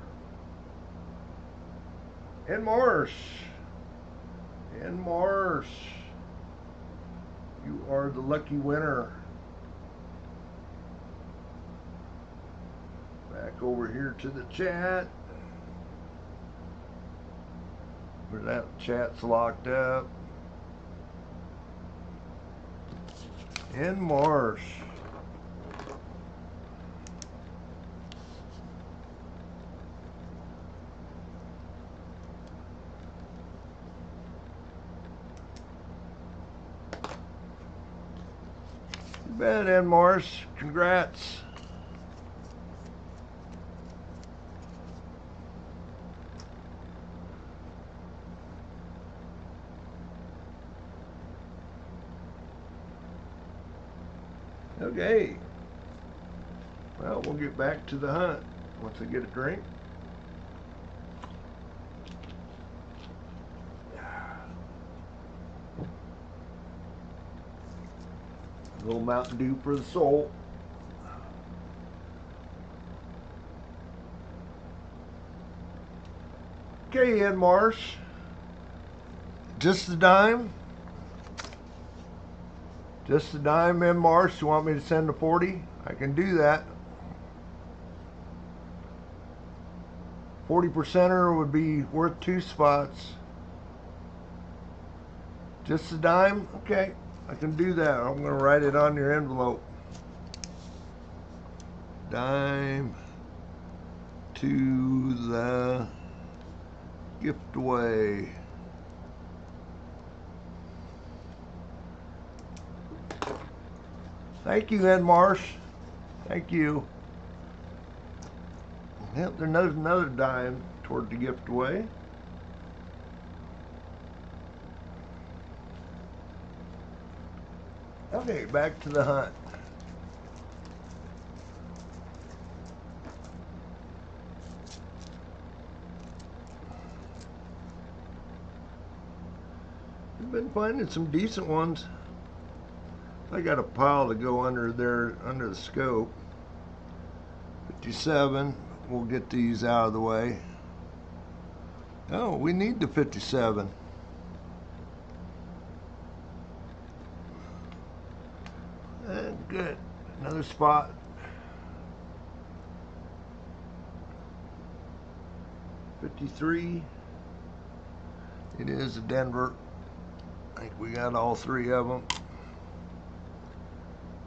[SPEAKER 1] In Marsh. In Marsh. You are the lucky winner. Back over here to the chat. Where that chat's locked up. In Marsh. You bet, in Marsh. Congrats. Okay. Well, we'll get back to the hunt once I get a drink. A little Mountain Dew for the soul. Okay, Ed Marsh. Just a dime? Just a dime, in Marsh. You want me to send a 40? I can do that. 40%er would be worth 2 spots. Just a dime? Okay, I can do that. I'm going to write it on your envelope. Dime to the giveaway. Thank you, Ed Marsh. Thank you. Yep, there's another dime toward the gift away. Okay, back to the hunt. I've been finding some decent ones. I got a pile to go under there, under the scope. 57. We'll get these out of the way. Oh, we need the 57. Good. Another spot. $53. It is a Denver. I think we got all three of them.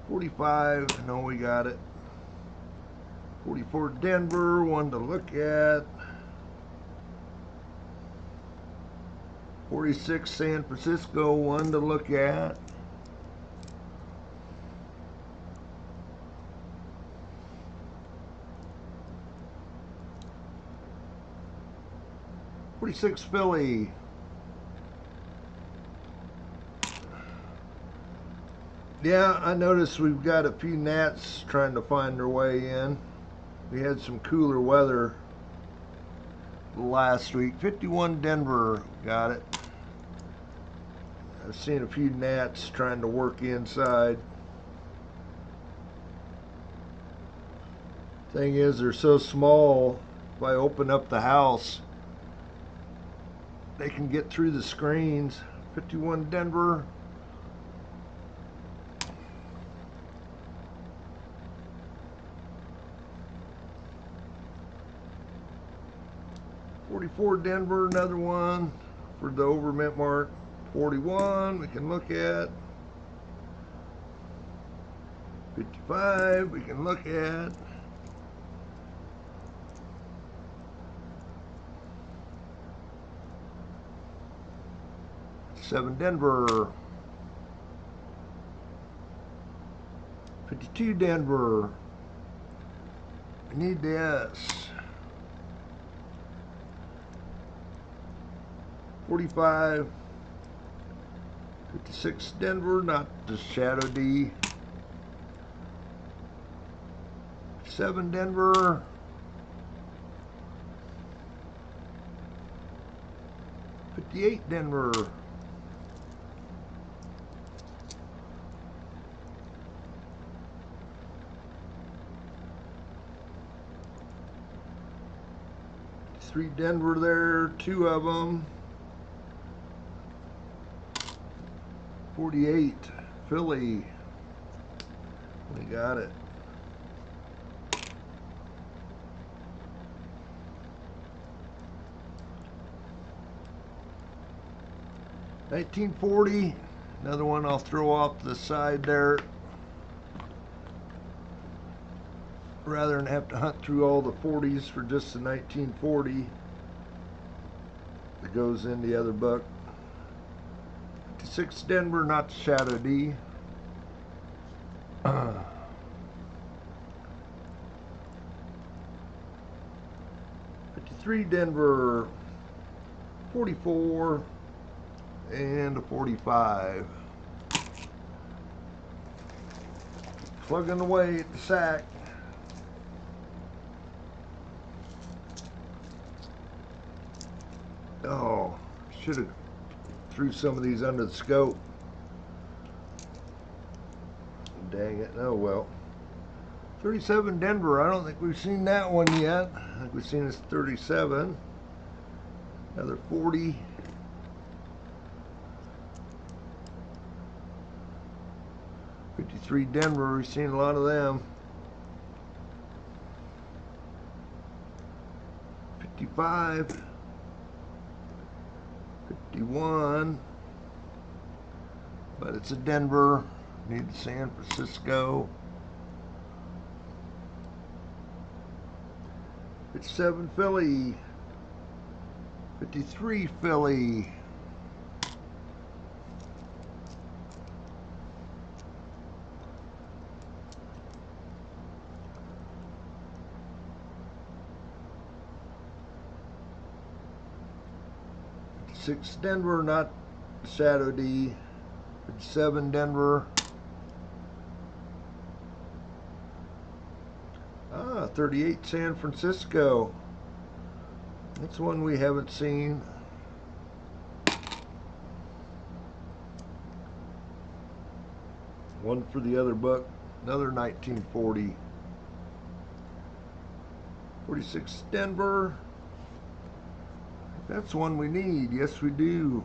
[SPEAKER 1] 45. No, we got it. 44 Denver. One to look at. 46 San Francisco. One to look at. 46 Philly. Yeah, I noticed we've got a few gnats trying to find their way in. We had some cooler weather last week. 51 Denver, got it. I've seen a few gnats trying to work inside. Thing is, they're so small, if I open up the house, they can get through the screens. 51 Denver. $44 Denver, another one for the over mint mark. 41 we can look at. 55 we can look at. $7 Denver. 52 Denver. I need the S. 45. 56 Denver, not the Shadow D. 7 Denver. 58 Denver. 3 Denver there, 2 of them. 48 Philly. We got it. $19.40. Another one I'll throw off the side there, rather than have to hunt through all the 40s for just the 1940 that goes in the other buck. 56 Denver, not the Shadow D. 53 Denver. 44 and a 45. Plugging away at the sack. Oh, should have threw some of these under the scope. Dang it, oh well. 37 Denver, I don't think we've seen that one yet. I think we've seen this 37. Another 40. $53 Denver, we've seen a lot of them. 55. 51. But it's a Denver. Need San Francisco. 57 Philly. 53 Philly. 56 Denver, not Shadow D. 57 Denver. 38 San Francisco. That's one we haven't seen. One for the other book, another 1940. 46 Denver. That's one we need. Yes, we do.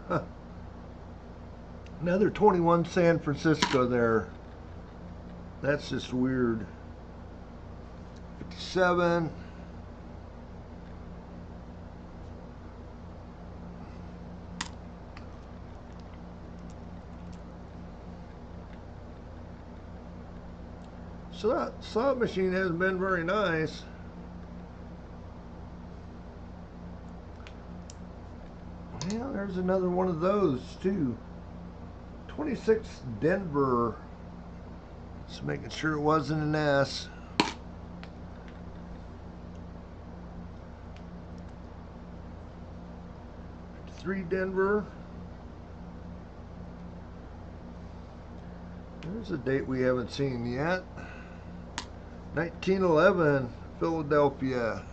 [SPEAKER 1] Huh. Another 21 San Francisco there. That's just weird. 57. So that slot machine hasn't been very nice. Yeah, there's another one of those too. 26 Denver. Just making sure it wasn't an S. Three Denver. There's a date we haven't seen yet. 1911, Philadelphia.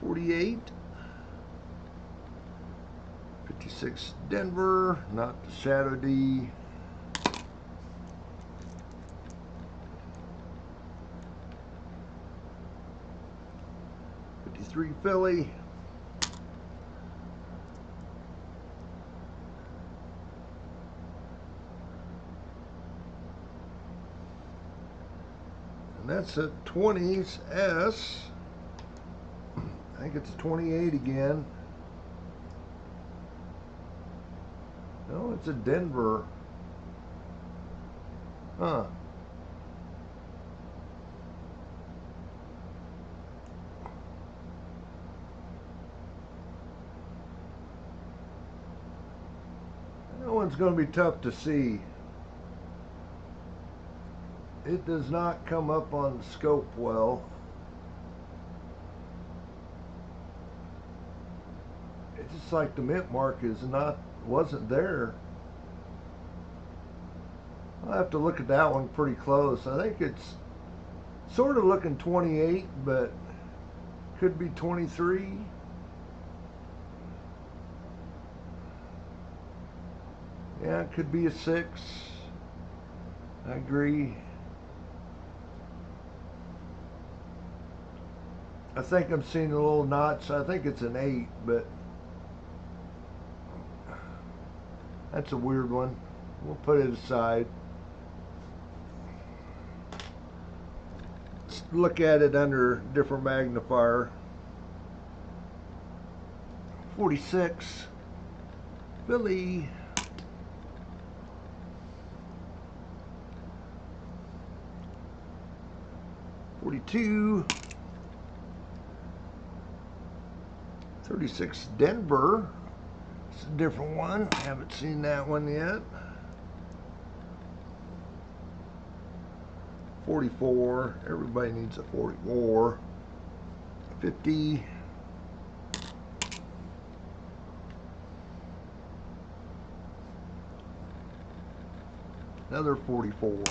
[SPEAKER 1] 48. 56 Denver, not the Shadow D. 53 Philly. And that's a 20s S. I think it's a 28 again. No, it's a Denver. Huh. That one's going to be tough to see. It does not come up on the scope well. It's just like the mint mark wasn't there. I'll have to look at that one pretty close. I think it's sort of looking 28, but could be 23. Yeah, it could be a 6. I agree. I think I'm seeing a little notch. I think it's an 8, but that's a weird one. We'll put it aside. Let's look at it under different magnifier. 46, Philly. 42. 36 Denver. It's a different one. I haven't seen that one yet. 44. Everybody needs a 44. 50. Another 44.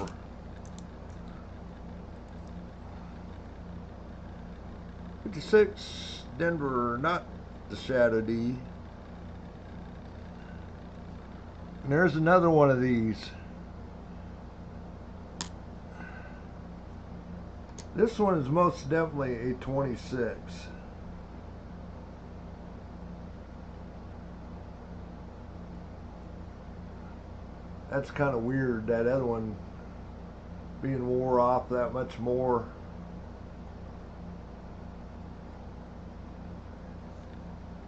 [SPEAKER 1] 56 Denver, not the Shadow D. And there's another one of these. This one is most definitely a 26. That's kind of weird, that other one being wore off that much more.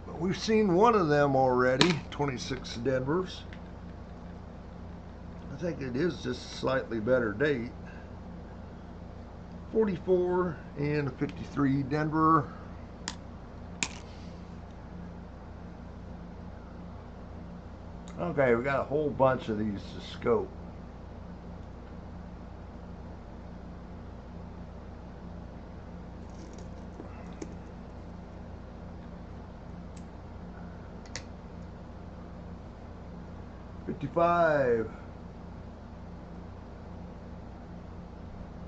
[SPEAKER 1] But we've seen one of them already, 26 Denvers. I think it is just a slightly better date. 44 and 53 Denver. Okay, we got a whole bunch of these to scope. $55.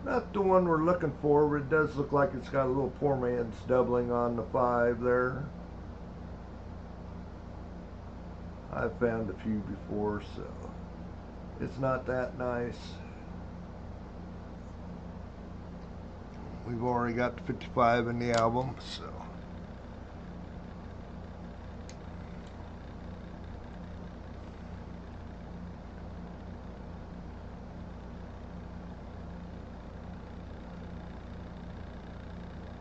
[SPEAKER 1] Not the one we're looking for, but it does look like it's got a little poor man's doubling on the 5 there. I've found a few before, so it's not that nice. We've already got the 55 in the album, so.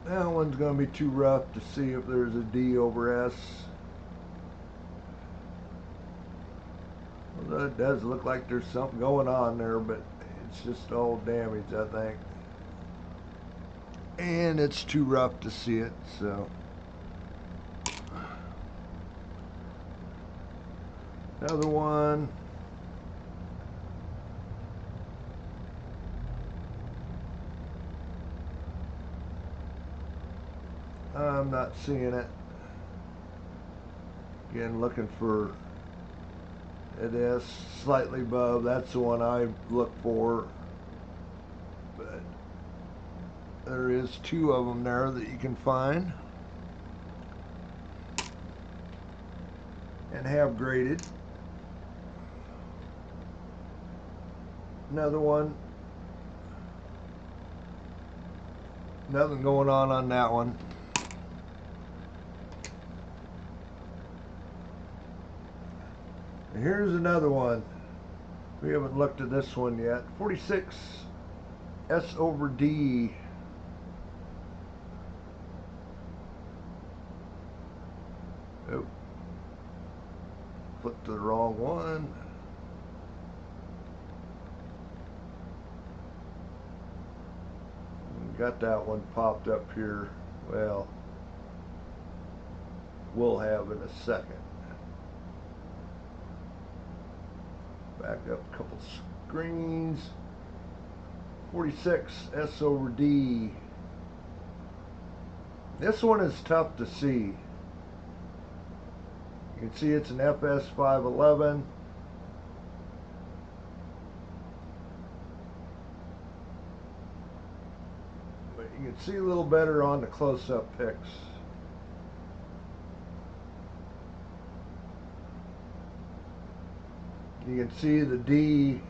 [SPEAKER 1] That one's going to be too rough to see if there's a D over S. Well, it does look like there's something going on there, but it's just all damage, I think. And it's too rough to see it, so. Another one. I'm not seeing it. Again, looking for it is slightly above. That's the one I look for. But there is 2 of them there that you can find and have graded. Another one. Nothing going on that one. And here's another one. We haven't looked at this one yet. 46 S over D. Oh, flipped to the wrong one. Got that one popped up here. Well, we'll have in a second. Back up a couple screens. 46 S over D. This one is tough to see. You can see it's an FS 511. But you can see a little better on the close-up pics. You can see the D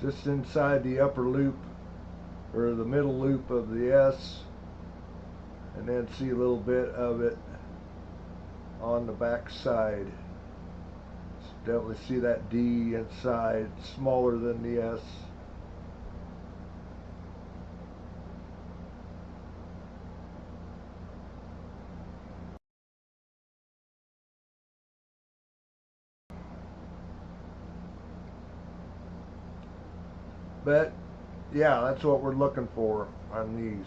[SPEAKER 1] just inside the upper loop or the middle loop of the S, and then see a little bit of it on the back side. Definitely see that D inside, smaller than the S. But yeah, that's what we're looking for on these.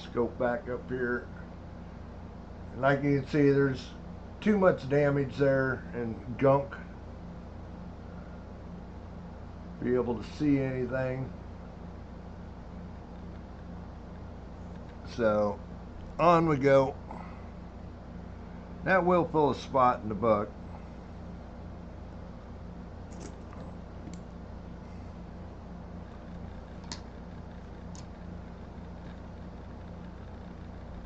[SPEAKER 1] Scope back up here. And like you can see, there's too much damage there and gunk to be able to see anything. So on we go. That will fill a spot in the book.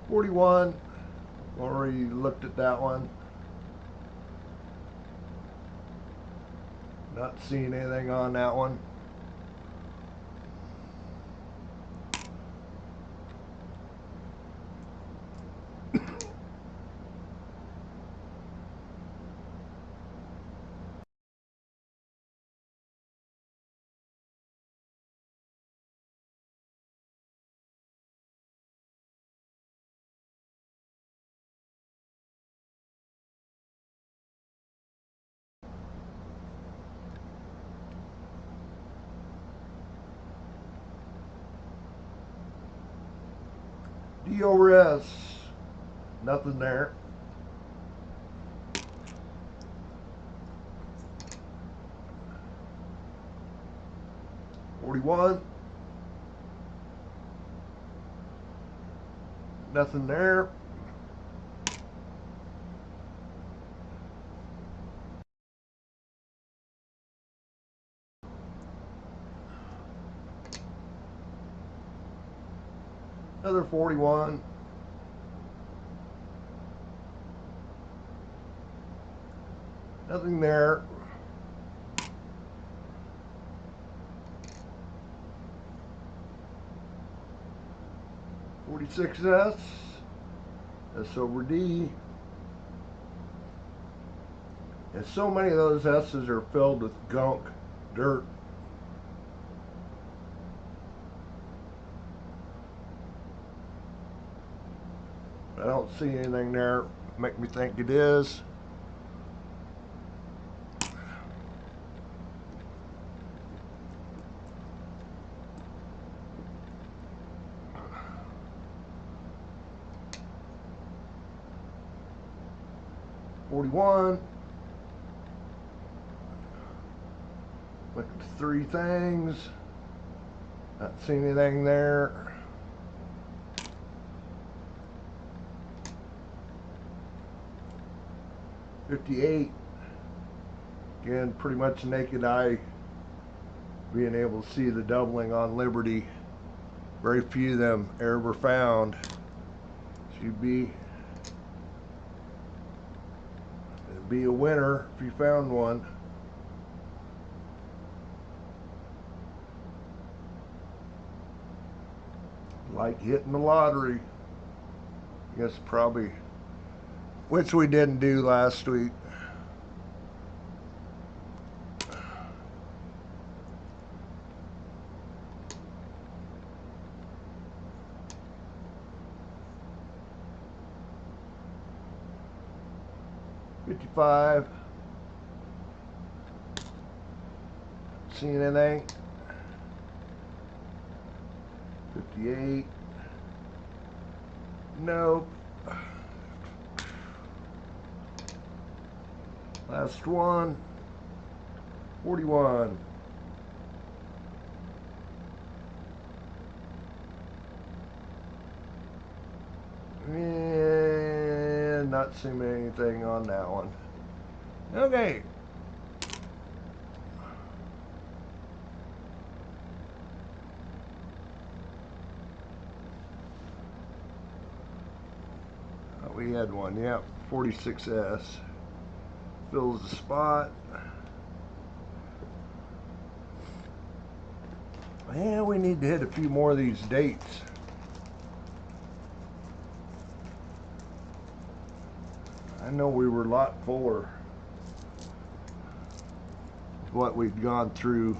[SPEAKER 1] $41. Already looked at that one. Not seeing anything on that one. D over S. Nothing there. $41. Nothing there. Another 41. Nothing there. $46S. S over D. And so many of those S's are filled with gunk, dirt. I don't see anything there. Make me think it is. $41. Look at the three things. Not seeing anything there. $58. Again, pretty much naked eye being able to see the doubling on Liberty. Very few of them ever found. Should be a winner if you found one. Like hitting the lottery. I guess probably, which we didn't do last week. $55. See anything? $58. Nope. Last one. $41. And not seeing anything on that one. Okay. We had one, yeah, 46S. Fills the spot. And we need to hit a few more of these dates. I know we were a lot fuller of what we'd gone through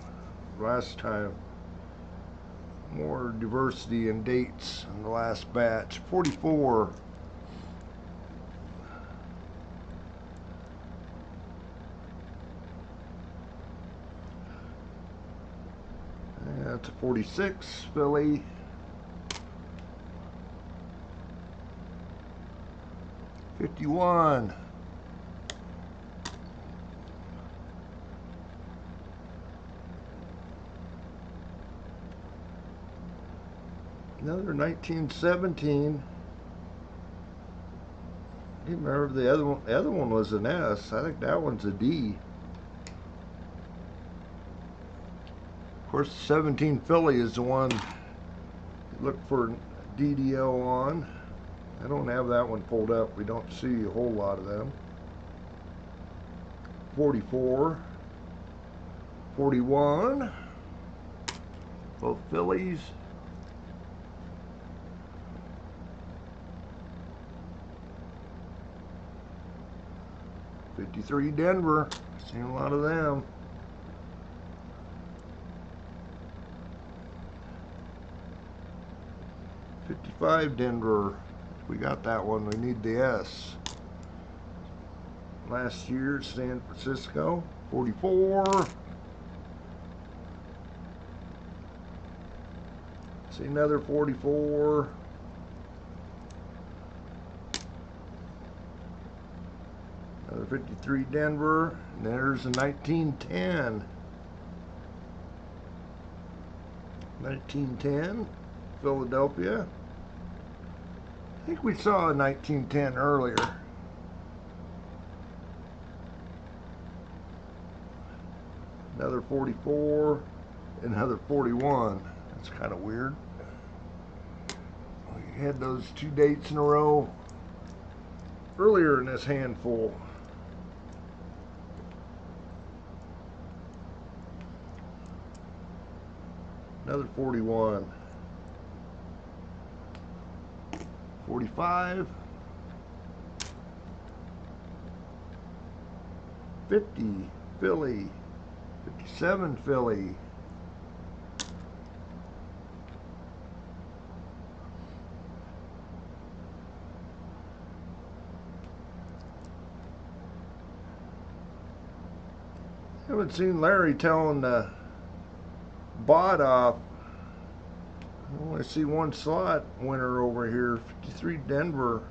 [SPEAKER 1] last time. More diversity in dates in the last batch. 44. That's a 46 Philly. 51. Another 1917. I didn't remember the other one. The other one was an S. I think that one's a D. Of course, 17 Philly is the one you look for DDO on. I don't have that one pulled up. We don't see a whole lot of them. 44. 41. Both Phillies. 53 Denver. Seen a lot of them. 55 Denver. We got that one. We need the S. Last year, San Francisco. 44. See another 44. Another 53 Denver. And there's a 1910. 1910 Philadelphia. I think we saw a 1910 earlier. Another 44, another 41. That's kind of weird. We had those 2 dates in a row earlier in this handful. Another 41. 45. 50 Philly. 57 Philly. I haven't seen Larry telling the bot off. I only see one slot winner over here. 53 Denver.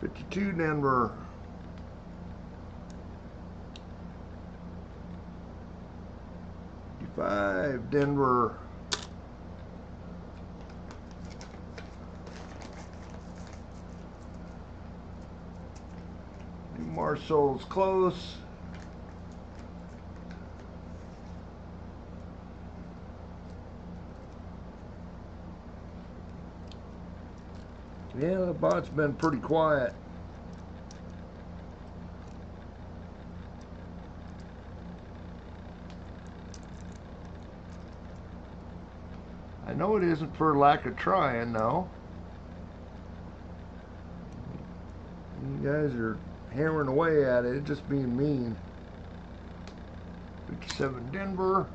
[SPEAKER 1] 52 Denver. 55 Denver. Marshall's close. Yeah, the bot's been pretty quiet. I know it isn't for lack of trying, though. You guys are hammering away at it, it's just being mean. 57 Denver.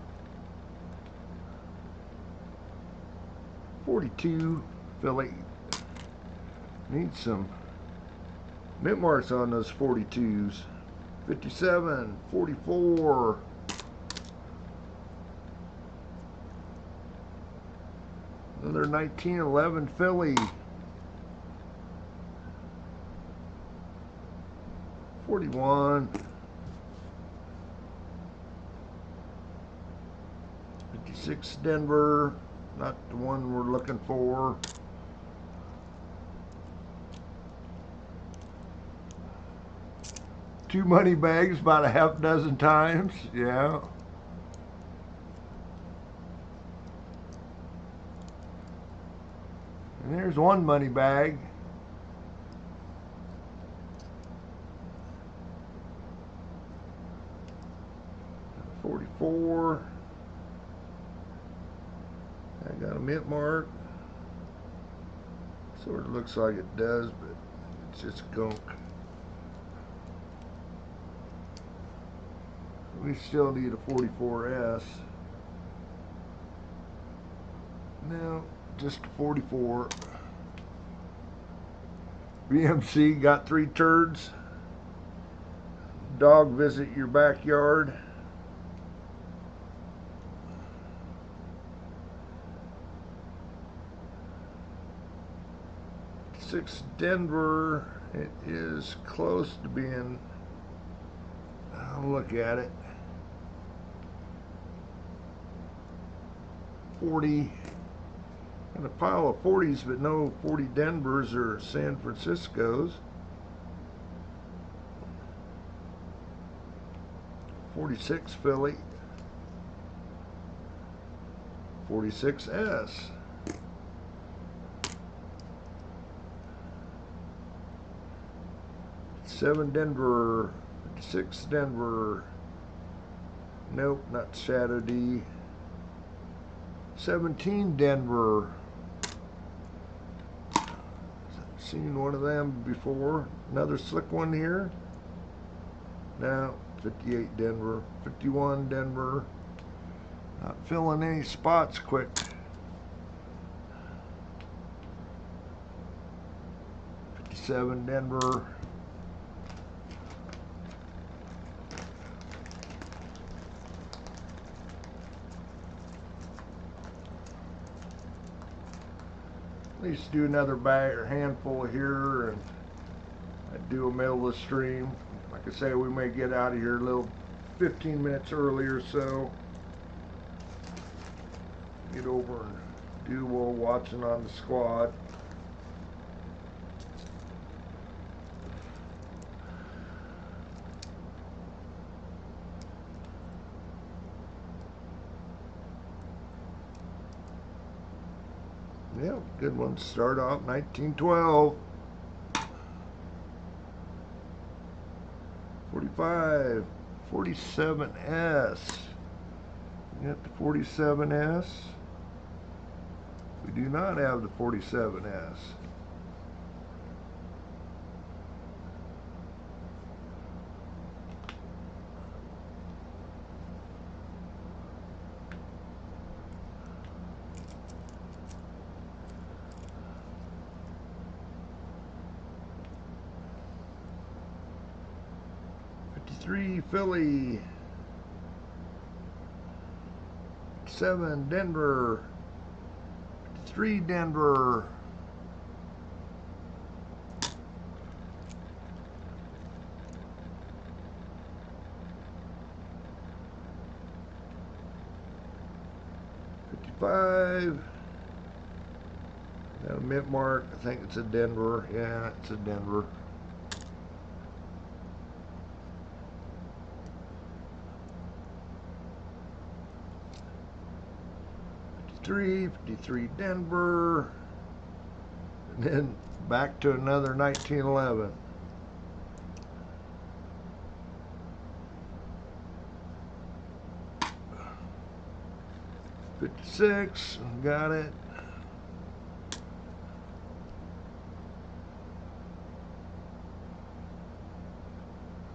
[SPEAKER 1] 42 Philly. Need some mint marks on those 42s. 57, 44. Another 1911 Philly. 41. 56 Denver. Not the one we're looking for. Two money bags about a half dozen times. Yeah. And there's one money bag. $44. I got a mint mark. Sort of looks like it does, but it's just gunk. We still need a 44S. No, just a 44. BMC got 3 turds. Dog visit your backyard. 6 Denver. It is close to being. I'll look at it. 40. Got a pile of 40s, but no 40 Denvers or San Franciscos. 46 Philly. 46S. 7 Denver. 56 Denver. Nope, not Shadow D. 17 Denver. Seen one of them before. Another slick one here. No, 58 Denver. 51 Denver. Not filling any spots quick. 57 Denver. At least do another bag or handful here, and I'd do a middle of the stream. Like I say, we may get out of here a little 15 minutes early or so. Get over and do a little watching on the squad. Yeah, good one to start off, 1912. 45, 47S. You got the 47S. We do not have the 47S. Philly, 7 Denver, 3 Denver, 55. Got a mint mark. I think it's a Denver. Yeah, it's a Denver. 53 Denver, and then back to another 1911. '56, got it.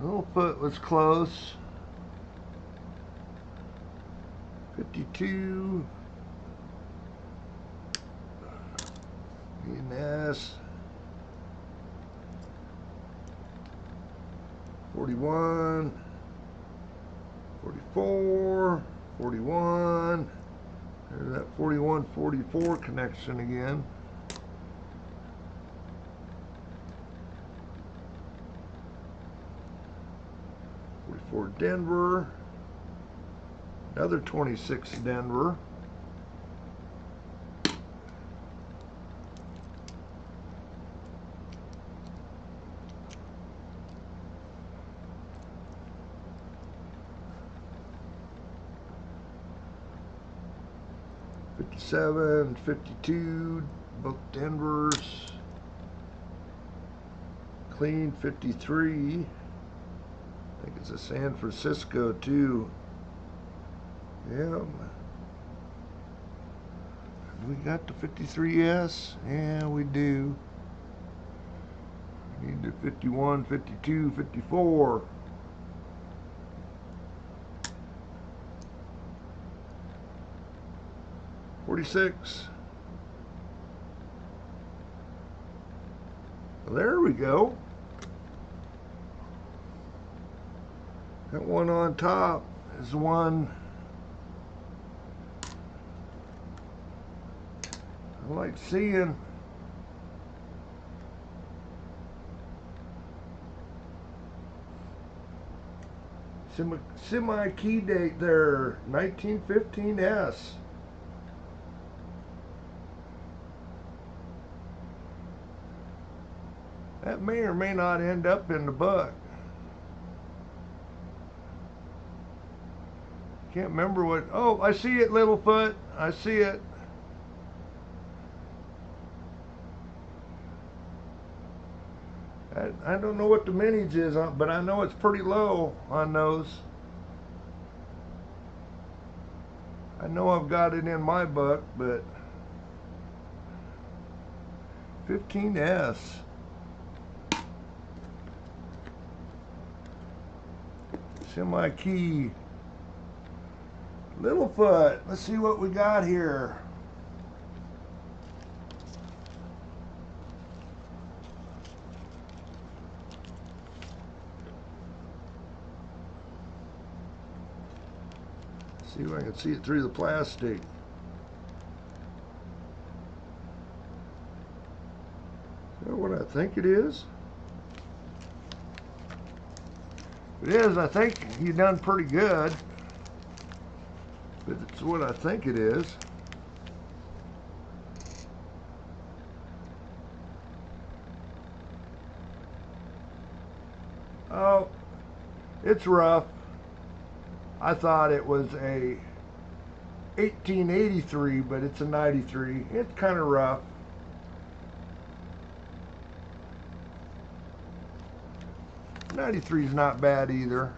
[SPEAKER 1] Little foot was close. 52. ENS. 41. 44. 41. There's that 41-44 connection again. For Denver, another 26 Denver, '57, '52, both Denvers, clean 53. I think it's a San Francisco too. Yeah. We got the 53S? Yeah, we do. We need the 51, 52, 54. '46. Well, there we go. That one on top is one I like seeing. Semi key date there, 1915S. That may or may not end up in the book. Can't remember what. Oh, I see it, Littlefoot. I see it. I don't know what the minage is, but I know it's pretty low on those. I know I've got it in my book, but 15S. Semi key. Littlefoot. Let's see what we got here. See if I can see it through the plastic. Is that what I think it is? It is. I think you done pretty good. But it's what I think it is. Oh, it's rough. I thought it was a 1883, but it's a 93. It's kind of rough. '93 is not bad either.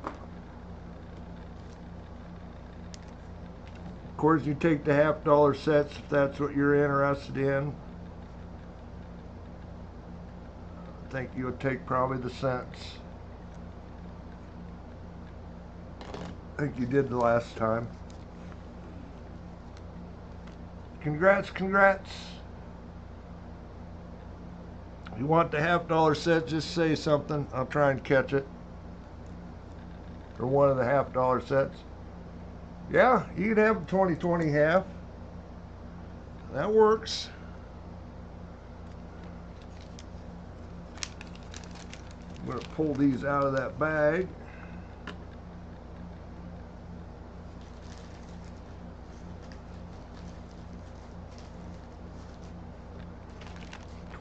[SPEAKER 1] Of course, you take the $half sets if that's what you're interested in. I think you'll take probably the cents. I think you did the last time. Congrats, congrats. If you want the $half set, just say something. I'll try and catch it. Or one of the $half sets. Yeah, you can have the 2020 half. That works. I'm going to pull these out of that bag.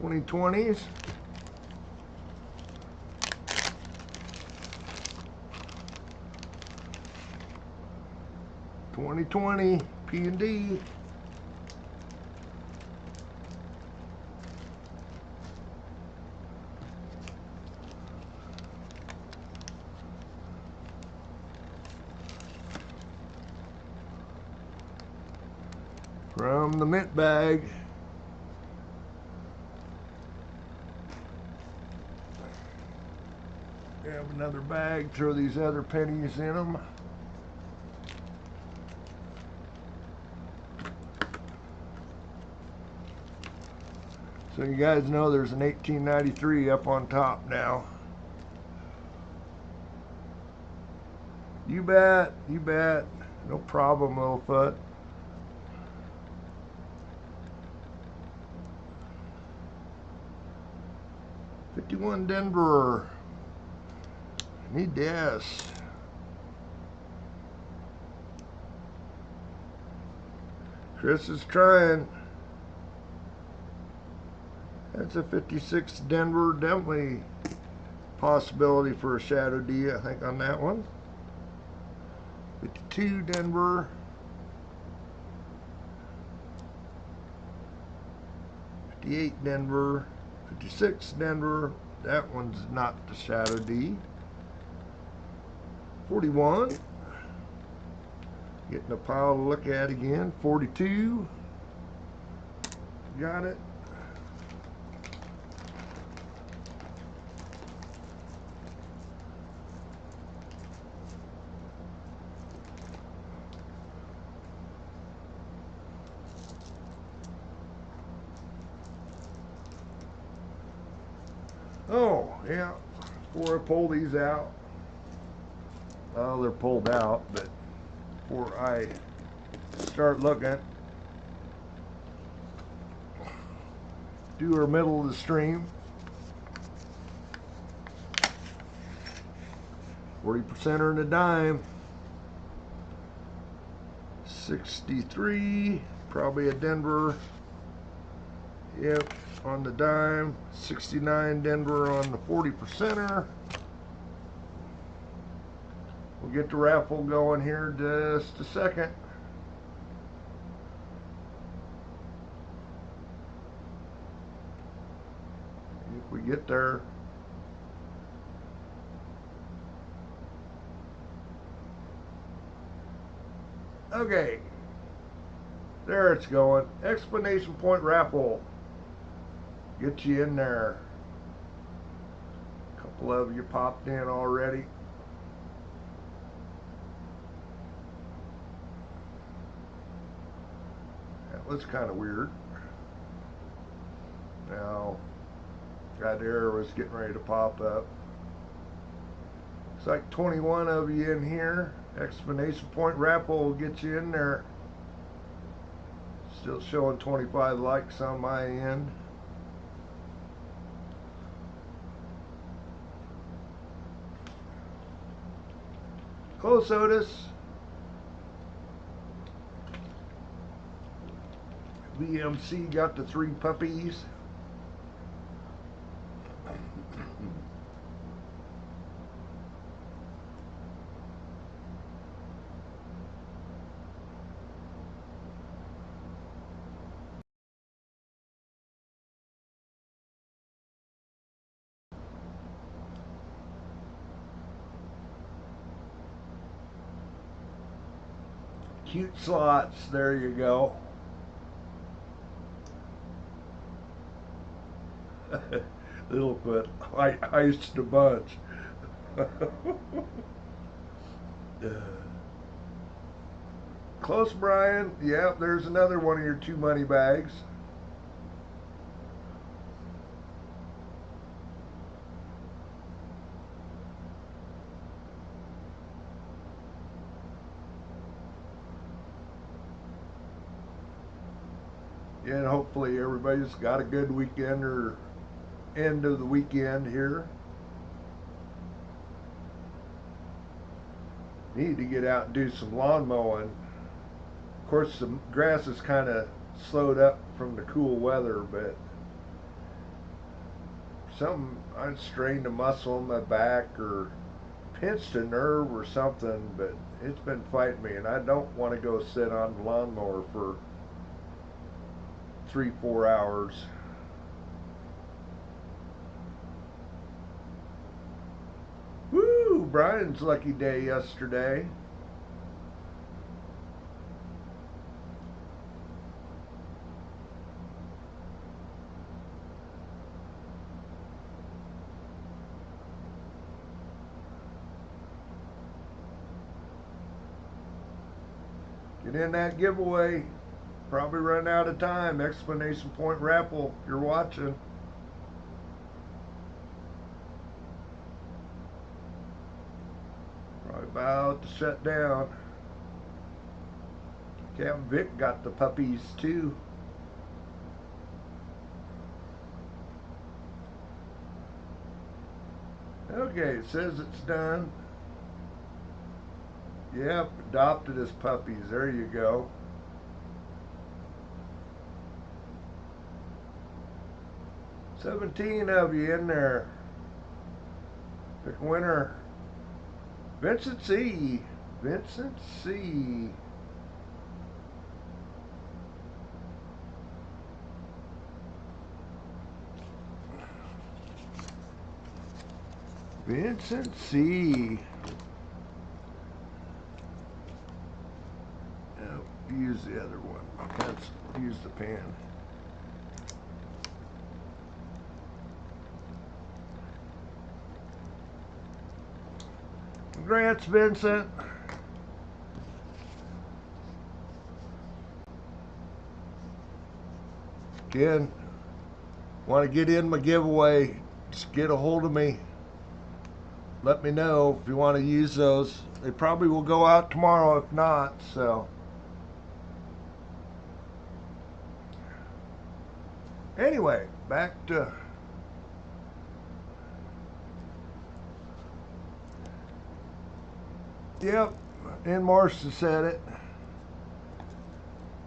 [SPEAKER 1] $2020s. $2020 P&D. From the mint bag. Grab another bag, throw these other pennies in them. So you guys know there's an 1893 up on top now. You bet, you bet. No problem, little foot. '51 Denver. Need this. Chris is trying. That's a 56 Denver. Definitely possibility for a shadow D, I think, on that one. 52 Denver. 58 Denver. 56 Denver. That one's not the shadow D. 41. Getting a pile to look at again. 42. Got it. Oh, yeah. Before I pull these out. Well, they're pulled out, but before I start looking, do our middle of the stream. 40%er in a dime. 63, probably a Denver. Yep, on the dime. 69 Denver on the 40%er. We'll get the raffle going here in just a second. If we get there. Okay. There it's going. Explanation point raffle. Get you in there. A couple of you popped in already. That was kind of weird. Now, that error was getting ready to pop up. Looks like 21 of you in here. Explanation point raffle will get you in there. Still showing 25 likes on my end. Close, Otis. VMC got the 3 puppies. Cute slots, there you go. Littlefoot, I iced a bunch. Close, Brian. Yep, there's another one of your 2 money bags. And hopefully everybody's got a good weekend or end of the weekend here. Need to get out and do some lawn mowing. Of course, the grass is kind of slowed up from the cool weather, but I strained a muscle in my back or pinched a nerve or something, but it's been fighting me, and I don't want to go sit on the lawnmower for 3-4 hours. Woo! Brian's lucky day yesterday. Get in that giveaway. Probably run out of time. Explanation point raffle. You're watching. Probably about to shut down. Captain Vic got the puppies too. Okay, it says it's done. Yep, adopted as puppies. There you go. "17 of you in there. Pick winner. Vincent C. Vincent C. Vincent C. Oh, use the other one. Let's use the pen. Congrats, Vincent. Again, want to get in my giveaway, just get a hold of me. Let me know if you want to use those. They probably will go out tomorrow if not, so. Anyway, back to yep, and Marcia said it.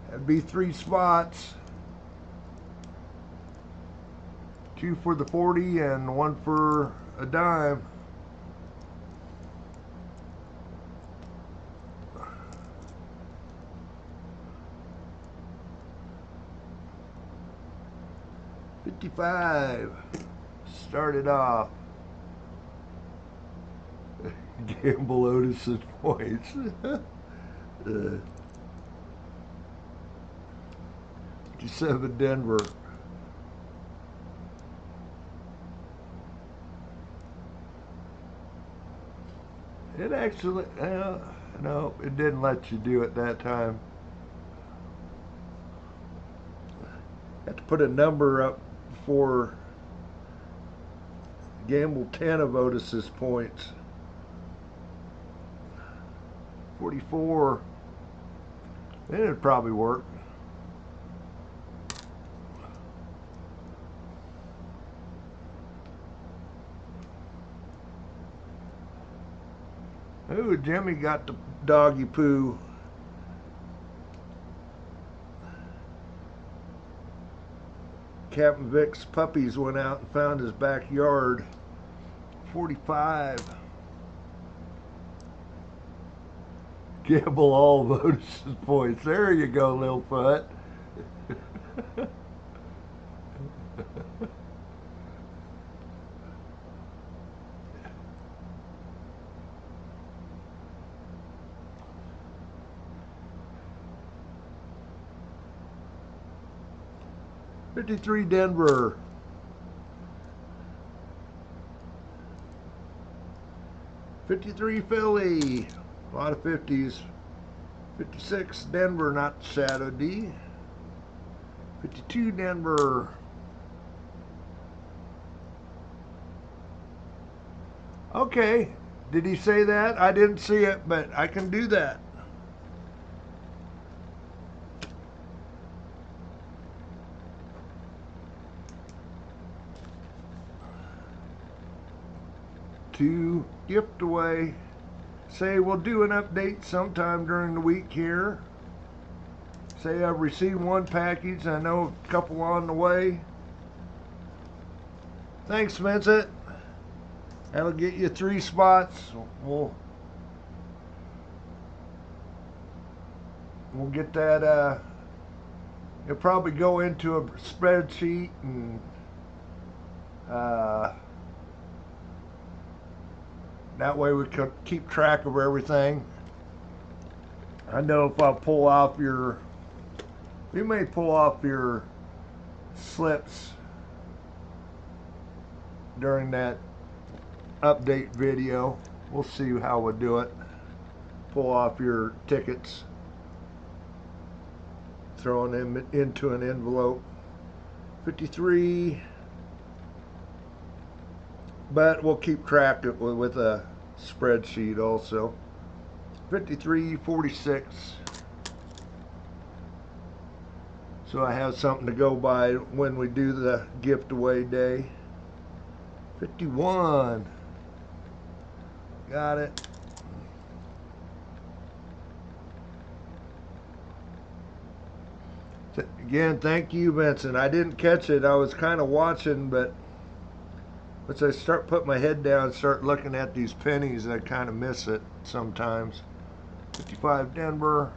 [SPEAKER 1] That'd be 3 spots. 2 for the 40 and 1 for a dime. $55. Started off. Gamble Otis's points. 57 Denver. It actually, no, it didn't let you do it that time. Had to put a number up for gamble 10 of Otis's points. 44. Then it'd probably work. Ooh, Jimmy got the doggy poo. Captain Vic's puppies went out and found his backyard. 45. Gamble all bonus points. There you go, Littlefoot. $53 Denver. $53 Philly. A lot of 50s. 56 Denver, not Shadow D. 52 Denver. Okay. Did he say that? I didn't see it, but I can do that. To gift away. Say we'll do an update sometime during the week here. Say I've received one package. I know a couple on the way. Thanks, Vincent. That'll get you 3 spots. We'll get that. It'll probably go into a spreadsheet and that way we can keep track of everything. I know if I pull off your, we may pull off your slips during that update video. We'll see how we'll do it. Pull off your tickets, throwing them into an envelope. 53. But we'll keep track of it with a spreadsheet also. 53, 46. So I have something to go by when we do the gift away day. 51. Got it. Again, thank you, Vincent. I didn't catch it. I was kind of watching, but once I start putting my head down and start looking at these pennies, I kind of miss it sometimes. 55 Denver.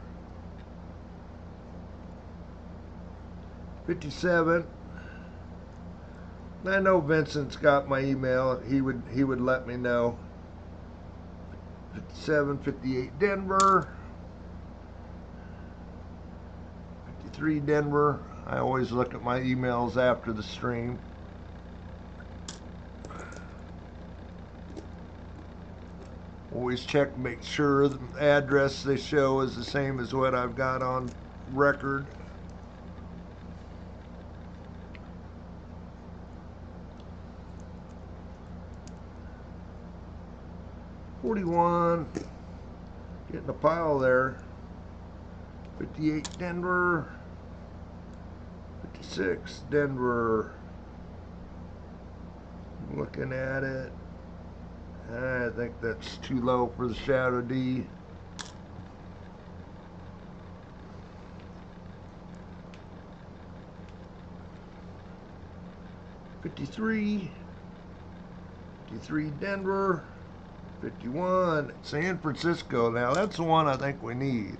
[SPEAKER 1] 57. I know Vincent's got my email. He would let me know. 57, 58 Denver. 53 Denver. I always look at my emails after the stream. Always check, make sure the address they show is the same as what I've got on record. $41, getting a pile there. 58 Denver, 56 Denver. Looking at it, I think that's too low for the Shadow D. $53 Denver. 51 San Francisco. Now that's the one I think we need.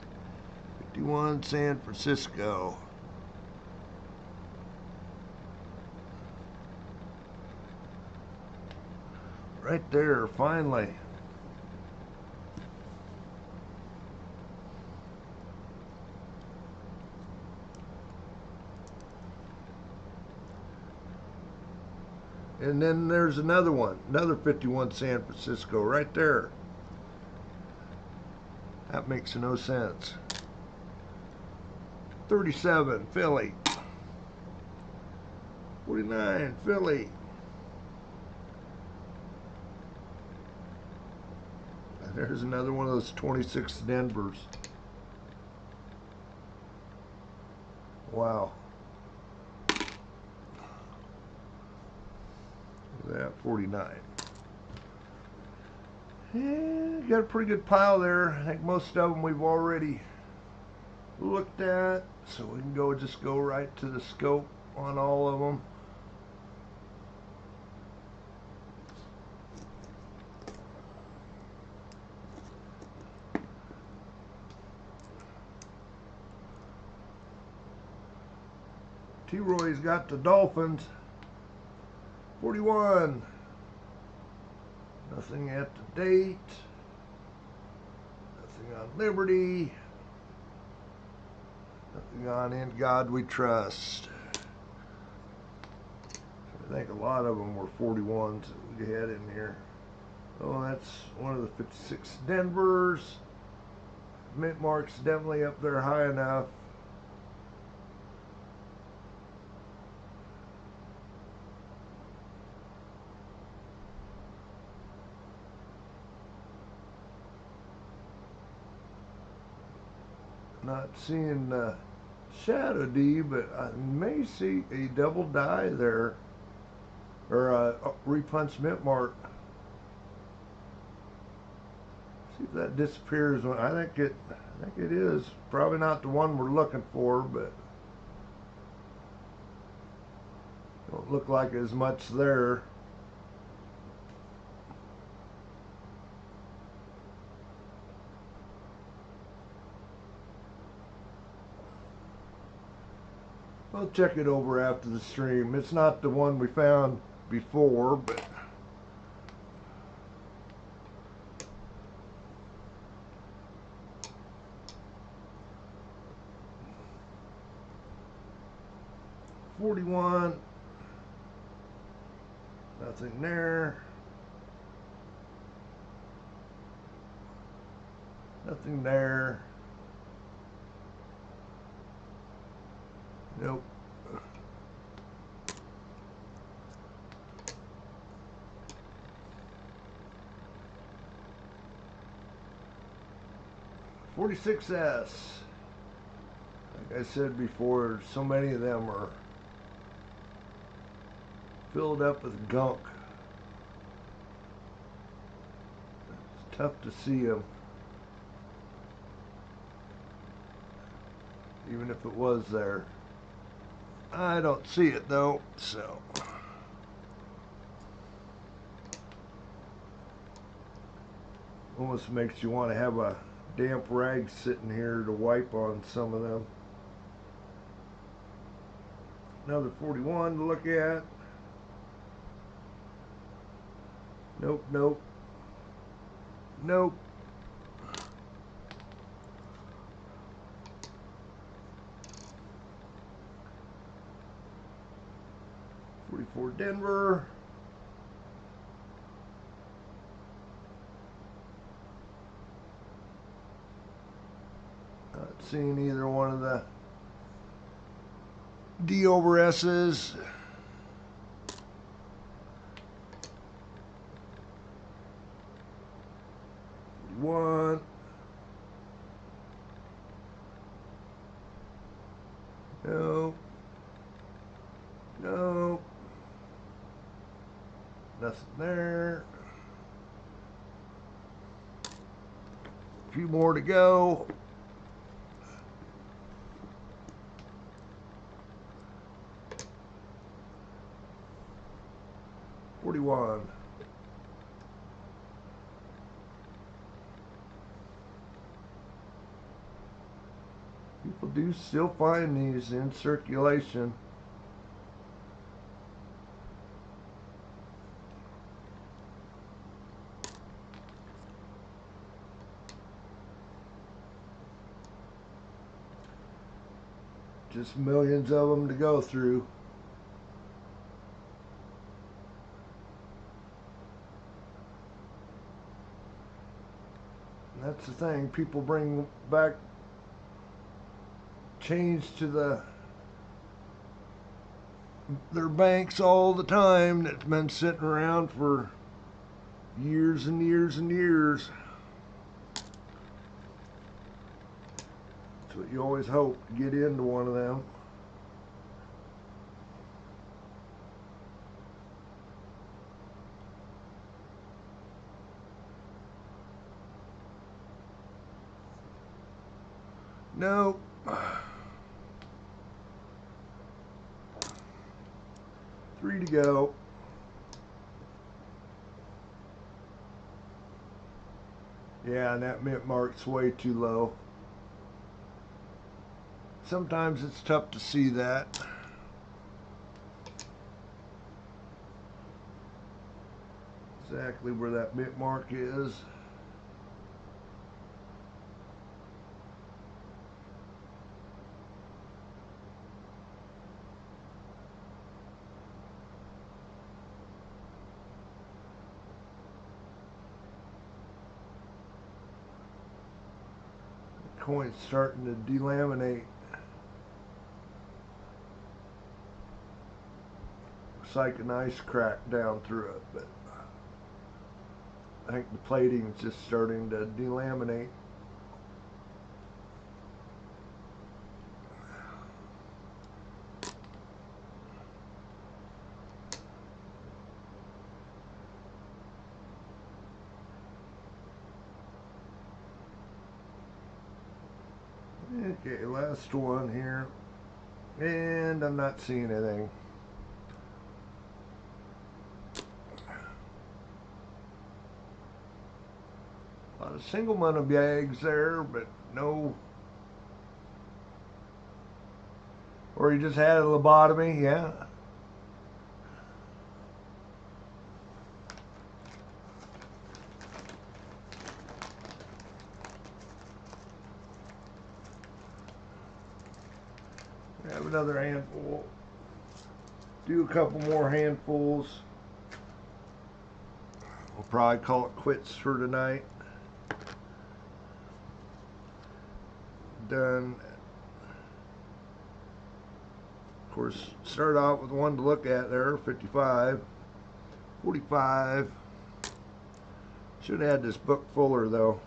[SPEAKER 1] 51 San Francisco. Right there, finally. And then there's another one, another 51 San Francisco right there. That makes no sense. 37 Philly. 49 Philly. And there's another one of those 26 Denvers. Wow. That 49. And you got a pretty good pile there. I think most of them we've already looked at, so we can just go right to the scope on all of them. T-Roy's got the Dolphins. 41. Nothing at the date. Nothing on Liberty. Nothing on In God We Trust. I think a lot of them were 41s that we had in here. Oh, that's one of the 56 Denvers. Mint mark's definitely up there high enough. Not seeing Shadow D, but I may see a double die there, or a repunch mint mark. See if that disappears. I think it is probably not the one we're looking for, but don't look like as much there. I'll check it over after the stream. It's not the one we found before, but $41. Nothing there. Nothing there. Nope. $46S. Like I said before, so many of them are filled up with gunk. It's tough to see them, even if it was there. I don't see it though, so. Almost makes you want to have a damp rag sitting here to wipe on some of them. Another 41 to look at. Nope, nope. Nope. For Denver. Not seeing either one of the D over S's. One. No. No. Nothing there. A few more to go. $41. People do still find these in circulation. Just millions of them to go through. And that's the thing, people bring back change to their banks all the time that's been sitting around for years and years and years. That's what you always hope, to get into one of them. Nope. 3 to go. Yeah, and that mint mark's way too low. Sometimes it's tough to see that. Exactly where that mint mark is. The coin's starting to delaminate. Looks like a nice crack down through it, but I think the plating is just starting to delaminate. Okay, last one here, and I'm not seeing anything. A lot of single money bags there, but no. Or you just had a lobotomy, yeah. Have another handful. Do a couple more handfuls. We'll probably call it quits for tonight. Done. Of course, start out with one to look at there, 55, 45. Should have had this book fuller though.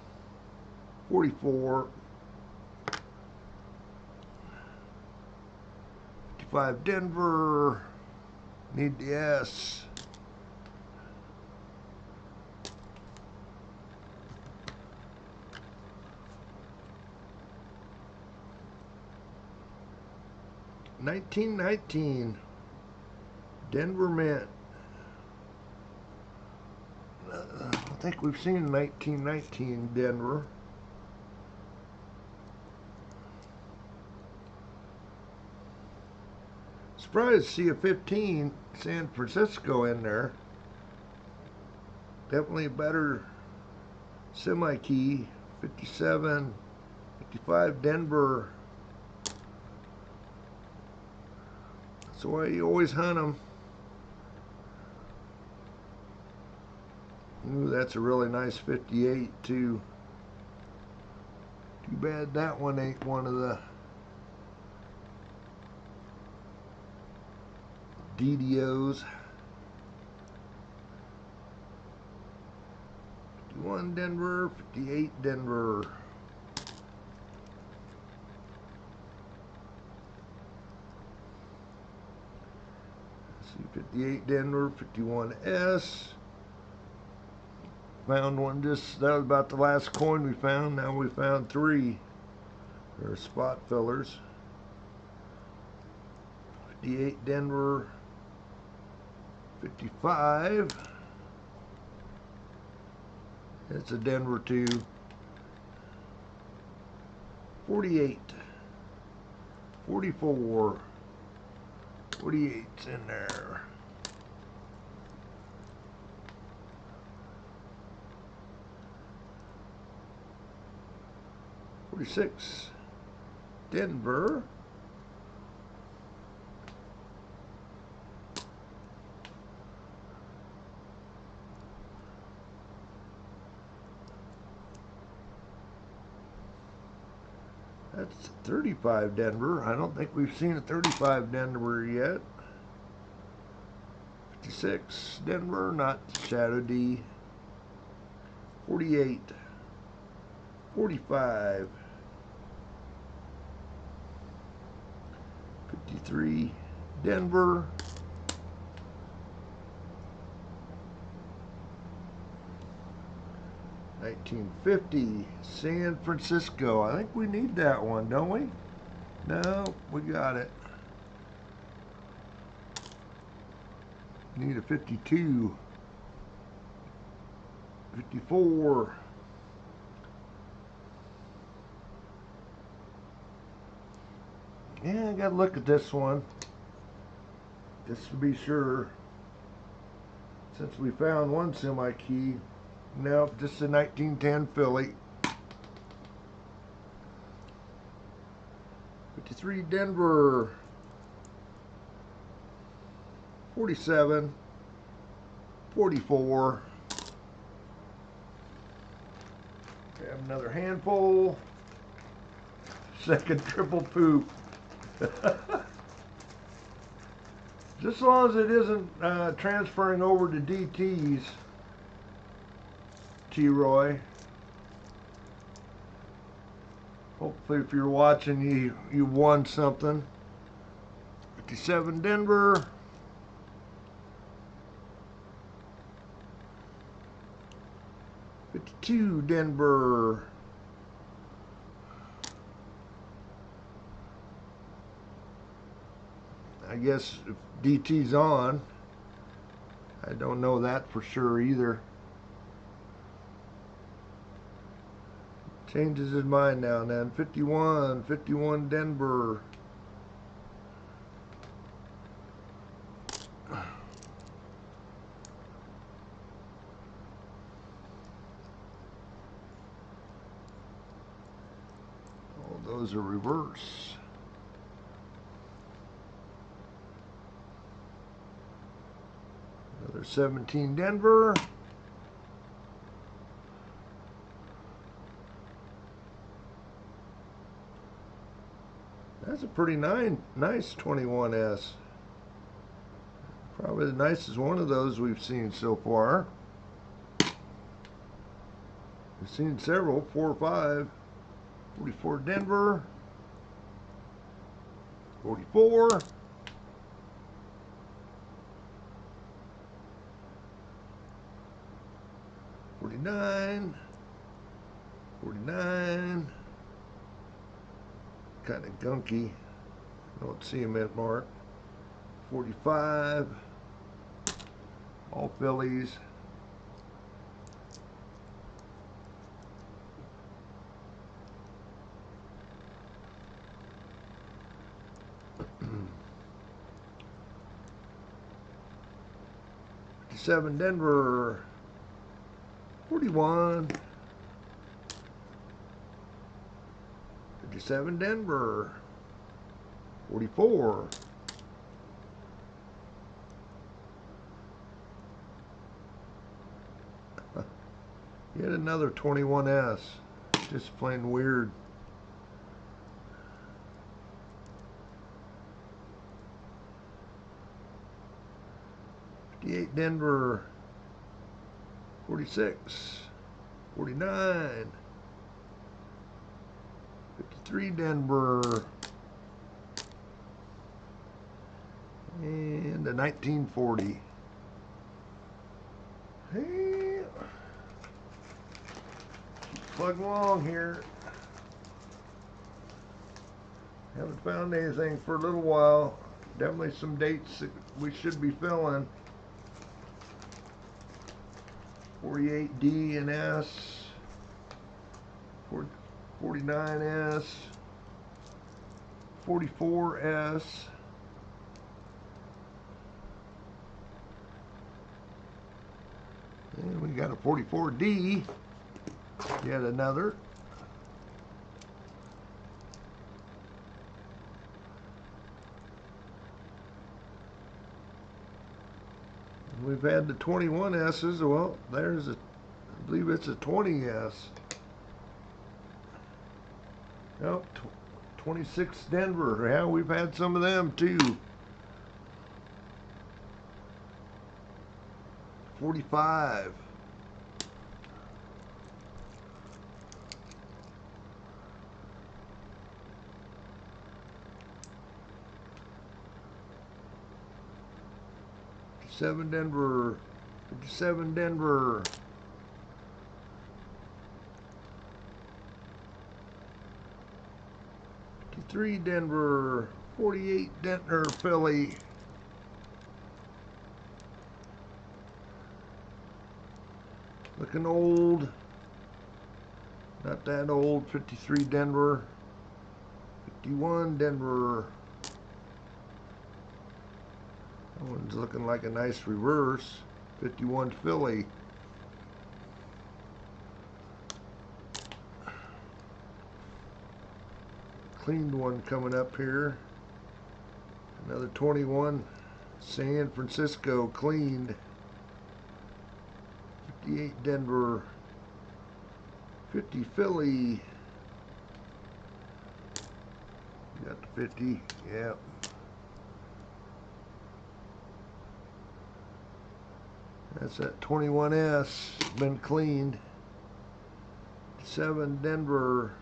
[SPEAKER 1] 44, 55 Denver. Need the S. $19.19 Denver Mint. I think we've seen $19.19 Denver. Surprised to see a 15 San Francisco in there. Definitely a better semi-key. 57, 55 Denver. That's the way you always hunt them. Ooh, that's a really nice 58 too. Too bad that one ain't one of the DDOs. 51 Denver, 58 Denver. Let's see, 58 Denver, 51 S. Found one just, that was about the last coin we found. Now we found 3. They're spot fillers. 58 Denver, 55. It's a Denver too. 48, 44, 48's in there. 46, Denver. That's 35 Denver. I don't think we've seen a 35 Denver yet. 56 Denver, not Shadow D. 48, 45, 53 Denver. 1950 San Francisco. I think we need that one, don't we? No, we got it. Need a 52, 54. Yeah, I gotta look at this one just to be sure. Since we found one semi key. Nope, just a 1910 Philly. 53 Denver. 47. 44. We have another handful. Second triple poop. Just as long as it isn't transferring over to DTs, T-Roy. Hopefully if you're watching, you won something. 57 Denver. 52 Denver. I guess if DT's on, I don't know that for sure either. Changes his mind now and then. 51 Denver. All those are reverse. Another 17 Denver. That's a pretty nice 21S. Probably the nicest one of those we've seen so far. We've seen several, 4 or 5. 44 Denver. 44. 49. 49. Kind of gunky. Don't see him at mark. 45. All Phillies. Seven Denver. 41. 57 Denver. 44. Yet another 21S. Just plain weird. Denver. 46. 49. 53 Denver. And a 1940. Hey, plugging along here. Haven't found anything for a little while. Definitely some dates that we should be filling. 48D and S. 49S. 44S. And we got a 44D. Yet another. We've had the 21S's. Well, there's a, I believe it's a 20S. Nope, 26 Denver. Yeah, we've had some of them too. 45. Denver. 57 Denver. 53 Denver, 48 Denver Philly. Looking old. Not that old. 53 Denver. 51 Denver. That one's looking like a nice reverse. 51 Philly. Cleaned one coming up here. Another 21 San Francisco cleaned. 58 Denver. 50 Philly. You got the 50, yeah. That's that 21S, been cleaned. 7 Denver.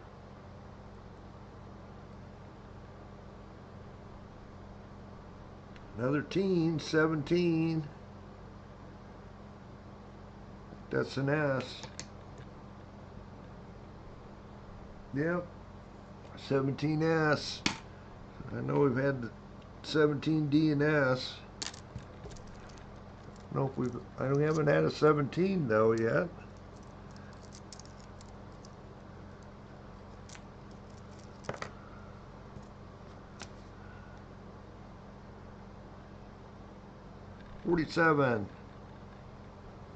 [SPEAKER 1] Another teen, 17. That's an S. Yep, 17S. I know we've had the 17D and S. I haven't had a 17 though yet.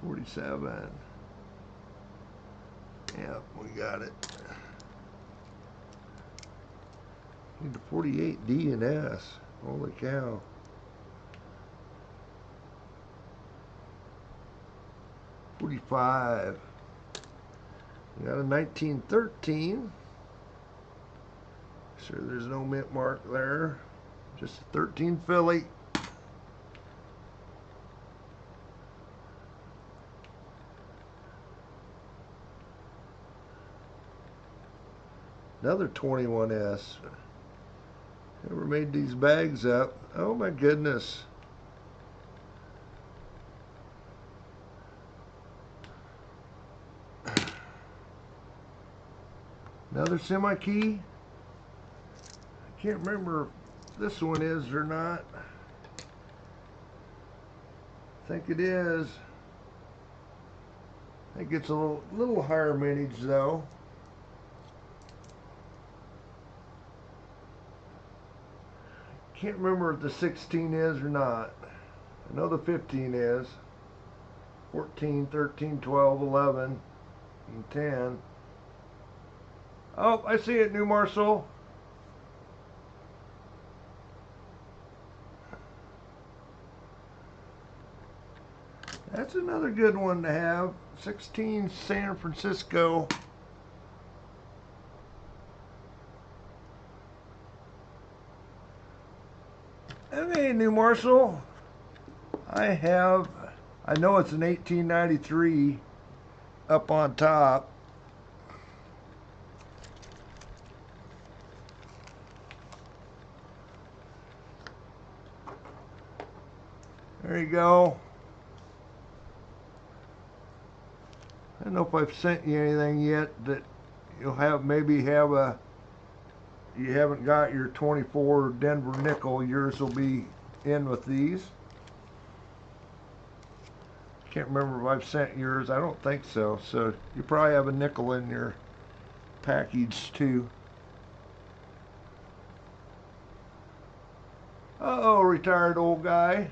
[SPEAKER 1] $47. Yep, we got it. Need the 48 D and S. Holy cow. $45. We got a 1913. Sure, there's no mint mark there. Just a 13 Philly. Another 21S. Never made these bags up. Oh my goodness. Another semi-key. I can't remember if this one is or not. I think it is. I think it's a little higher mintage though. Can't remember if the 16 is or not. I know the 15 is. 14, 13, 12, 11, and 10. Oh, I see it, New Marshall. That's another good one to have. 16 San Francisco. Okay, New Marshall. I know it's an 1893 up on top. There you go. I don't know if I've sent you anything yet that you'll you haven't got your 24 Denver nickel. Yours will be in with these. Can't remember if I've sent yours. I don't think so. So you probably have a nickel in your package too. Uh-oh, retired old guy.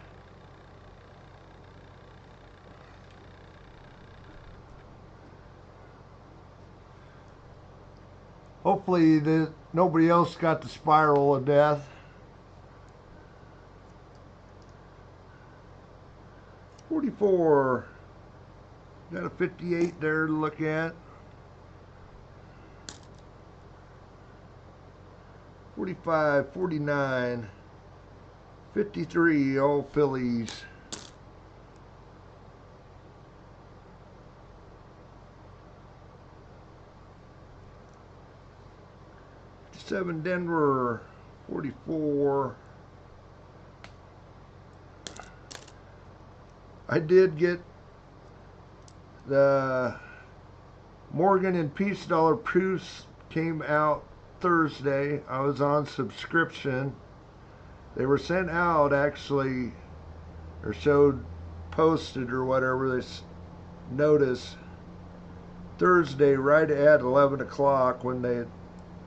[SPEAKER 1] Hopefully nobody else got the spiral of death. $44. Got a 58 there to look at. 45, 49, 53, all Phillies. 7 Denver, 44. I did get the Morgan and Peace Dollar proofs came out Thursday. I was on subscription. They were sent out actually, or showed posted or whatever, this notice Thursday right at 11 o'clock when they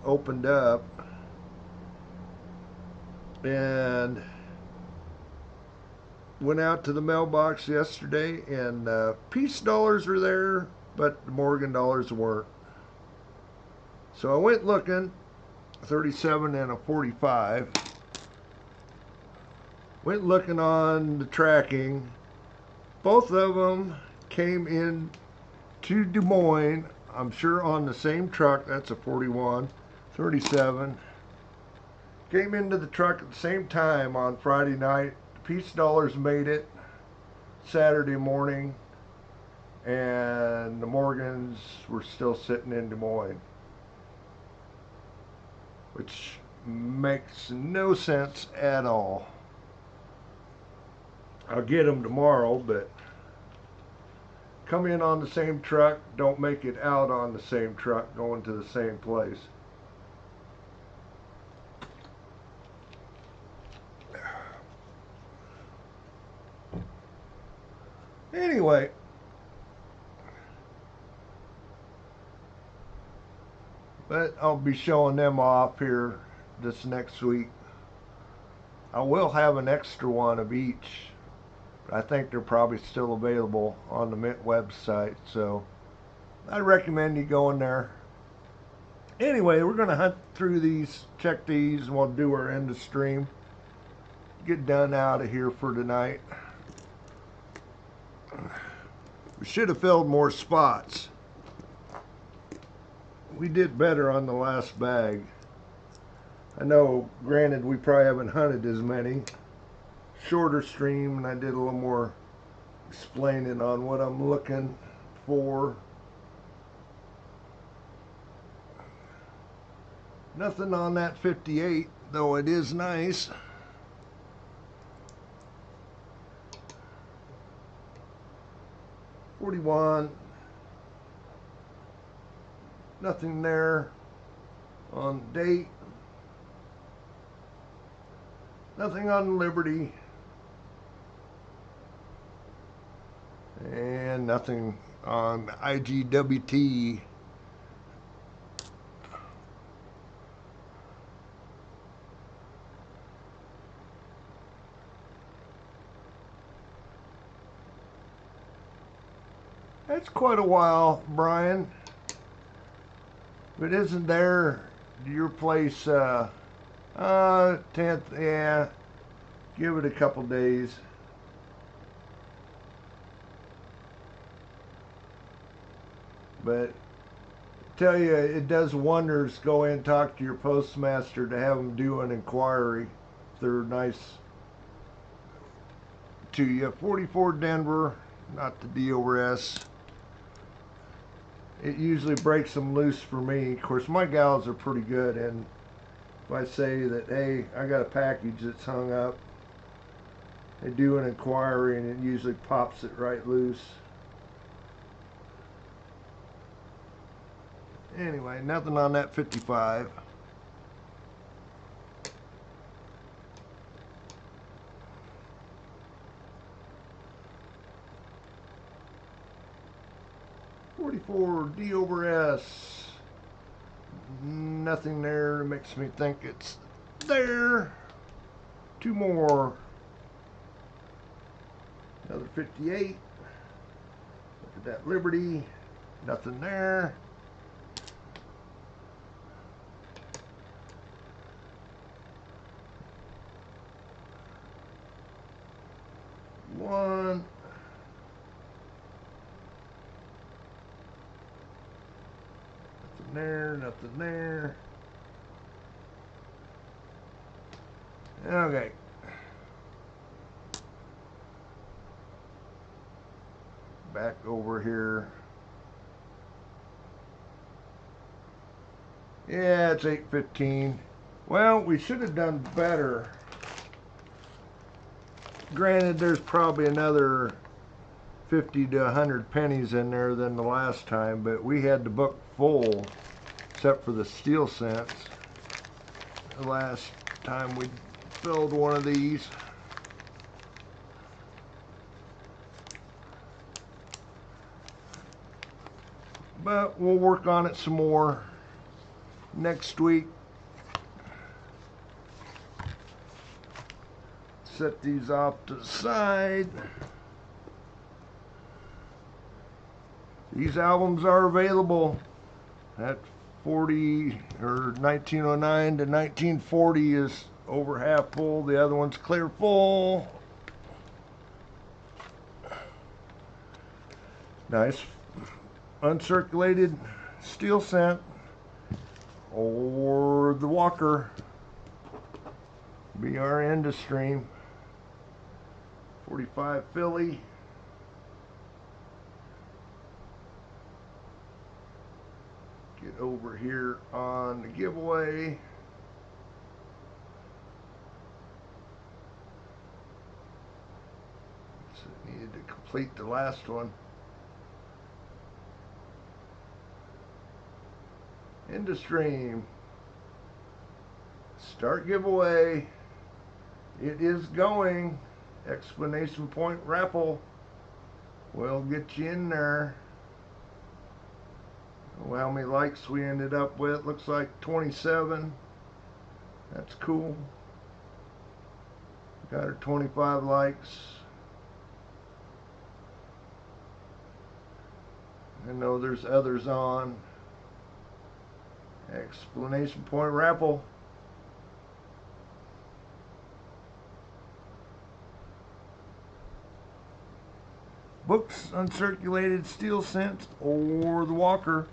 [SPEAKER 1] opened up. And went out to the mailbox yesterday, and peace dollars were there, but the Morgan dollars weren't. So I went looking, 37 and a 45. Went looking on the tracking. Both of them came in to Des Moines, I'm sure on the same truck. That's a 41, 37. Came into the truck at the same time on Friday night. Peace dollars made it Saturday morning, and the Morgans were still sitting in Des Moines, which makes no sense at all. I'll get them tomorrow, but come in on the same truck, don't make it out on the same truck going to the same place. Anyway, but I'll be showing them off here this next week. I will have an extra one of each. I think they're probably still available on the Mint website, so I recommend you going there. Anyway, we're going to hunt through these, check these, and we'll do our end of stream. Get done out of here for tonight. We should have filled more spots. We did better on the last bag. I know, granted, we probably haven't hunted as many. Shorter stream, and I did a little more explaining on what I'm looking for. Nothing on that 58, though it is nice. .41, nothing there on date, nothing on Liberty, and nothing on IGWT. That's quite a while, Brian. If it isn't there, your place, 10th, yeah, give it a couple days. But tell you, it does wonders. Go in and talk to your postmaster to have them do an inquiry. They're nice to you. 44 Denver, not the D over S. It usually breaks them loose for me. Of course, my gals are pretty good, and if I say that, hey, I got a package that's hung up, they do an inquiry, and it usually pops it right loose. Anyway, nothing on that 55. D over S. Nothing there makes me think it's there. Two more. Another 58. Look at that Liberty. Nothing there. One. Nothing there, nothing there. Okay. Back over here. Yeah, it's 8:15. Well, we should have done better. Granted, there's probably another 50 to 100 pennies in there than the last time, but we had the book full, except for the steel cents. the last time we filled one of these. But we'll work on it some more next week. Set these off to the side. These albums are available at 40 or 1909 to 1940 is over half full. The other one's clear full. Nice uncirculated steel scent, or the Walker be our end of stream. 45 Philly. Get over here on the giveaway. So needed to complete the last one. End of stream. Start giveaway. It is going. Exclamation point raffle. We'll get you in there. Oh, how many likes we ended up with? Looks like 27. That's cool. Got her 25 likes. I know there's others on. Explanation point raffle. Books, uncirculated steel scent, or the Walker.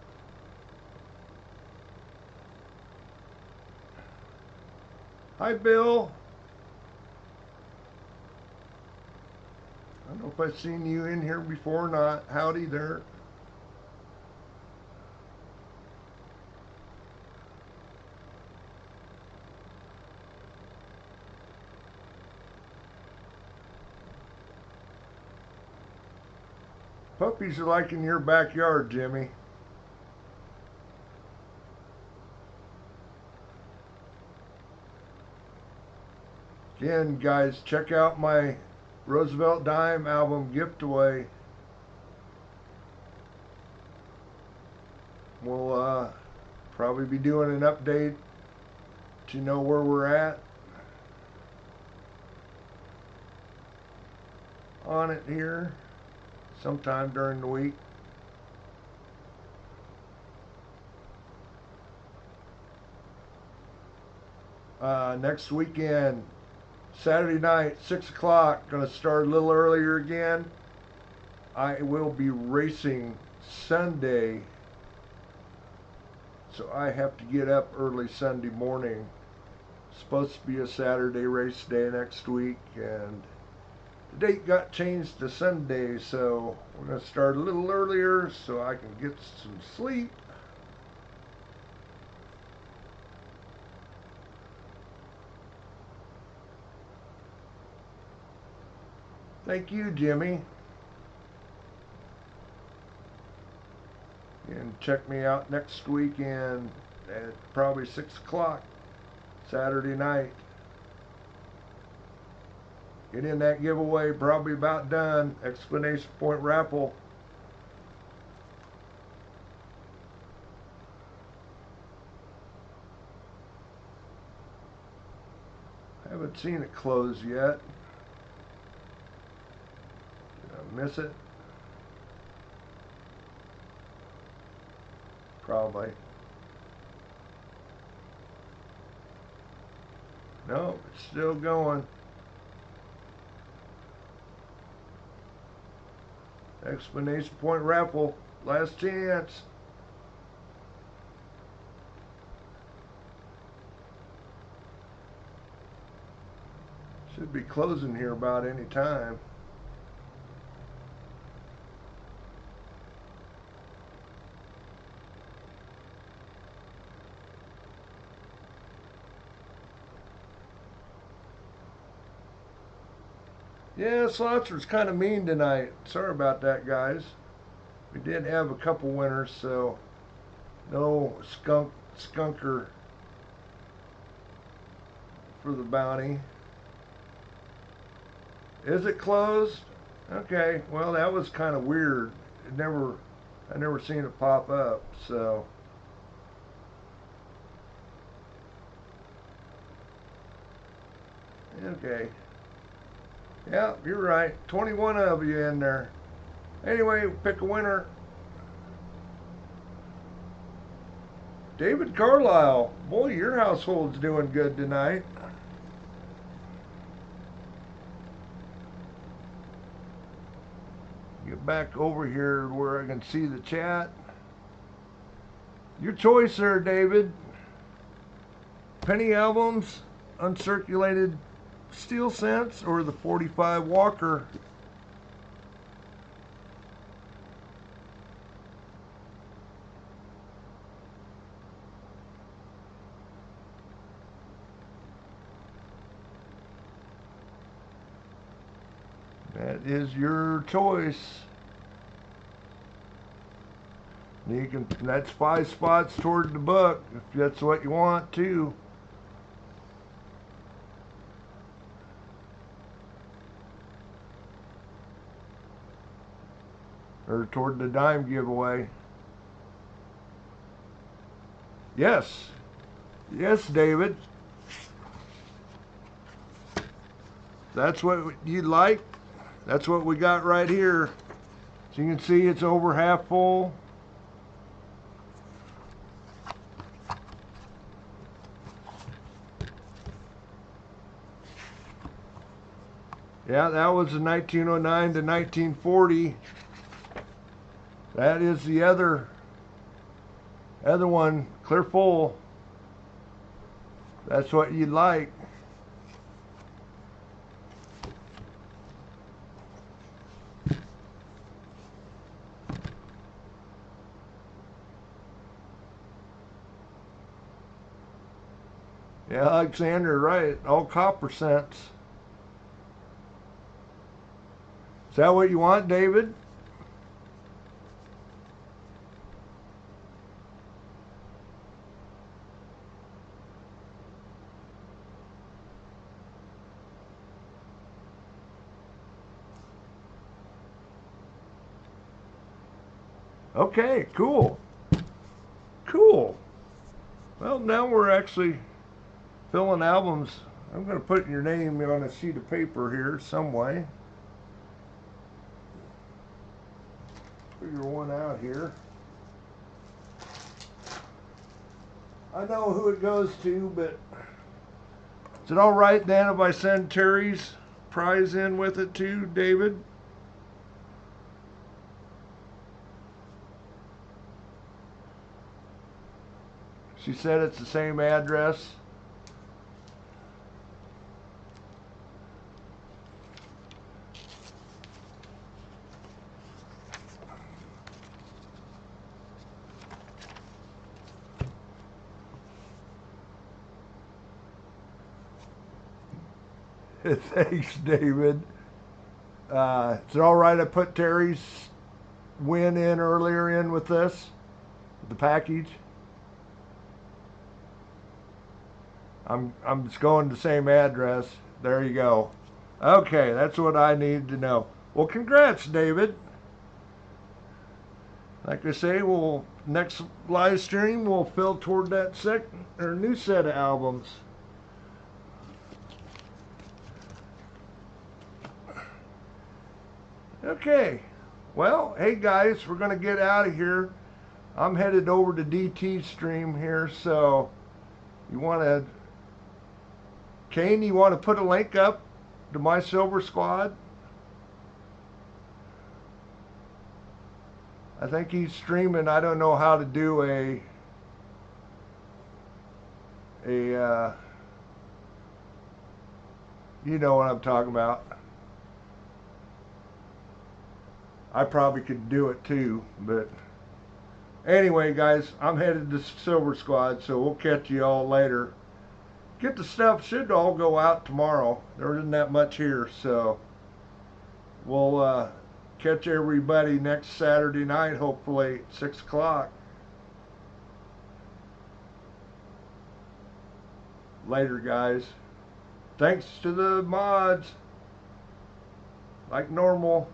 [SPEAKER 1] Hi, Bill. I don't know if I've seen you in here before or not. Howdy there. Puppies are like in your backyard, Jimmy. Again, guys, check out my Roosevelt Dime album giveaway. We'll probably be doing an update to know where we're at on it here sometime during the week. Next weekend, Saturday night, 6 o'clock, going to start a little earlier again. I will be racing Sunday, so I have to get up early Sunday morning. It's supposed to be a Saturday race day next week, and the date got changed to Sunday, so we're going to start a little earlier so I can get some sleep. Thank you, Jimmy. And check me out next weekend at probably 6 o'clock Saturday night. Get in that giveaway, probably about done. Explanation point raffle. I haven't seen it close yet. Did I miss it? Probably. No, it's still going. Explanation point raffle. Last chance. Should be closing here about any time. Yeah, slots was kind of mean tonight. Sorry about that, guys. We did have a couple winners, so no skunker for the bounty. Is it closed? Okay, well that was kind of weird. I never seen it pop up, so. Okay. Yeah, you're right. 21 of you in there. Anyway, pick a winner. David Carlisle. Boy, your household's doing good tonight. Get back over here where I can see the chat. Your choice there, David. Penny albums, uncirculated steel cents, or the 45 Walker. That is your choice. You can, that's 5 spots toward the book if that's what you want too. Or toward the dime giveaway. Yes. Yes, David. That's what you'd like. That's what we got right here. So you can see it's over half full. Yeah, that was the 1909 to 1940. That is the other one, clear full. That's what you'd like. Yeah, Alexander, right. All copper cents. Is that what you want, David? Okay, cool. Cool. Well, now we're actually filling albums. I'm going to put your name on a sheet of paper here some way. Figure one out here. I know who it goes to, but is it all right then if I send Terry's prize in with it too, David? She said it's the same address. Thanks, David. Is it all right I put Terry's win in earlier in with this? The package? I'm just going to the same address. There you go. Okay, that's what I needed to know. Well, congrats, David. Like I say, we'll next live stream we'll fill toward that new set of albums. Okay. Well, hey guys, we're gonna get out of here. I'm headed over to DT stream here, so you want to, Kane, you want to put a link up to my Silver Squad? I think he's streaming. I don't know how to do you know what I'm talking about. I probably could do it too, but anyway, guys, I'm headed to Silver Squad, so we'll catch you all later. Get the stuff, should all go out tomorrow. There isn't that much here, so we'll catch everybody next Saturday night, hopefully at 6 o'clock. Later, guys. Thanks to the mods, like normal.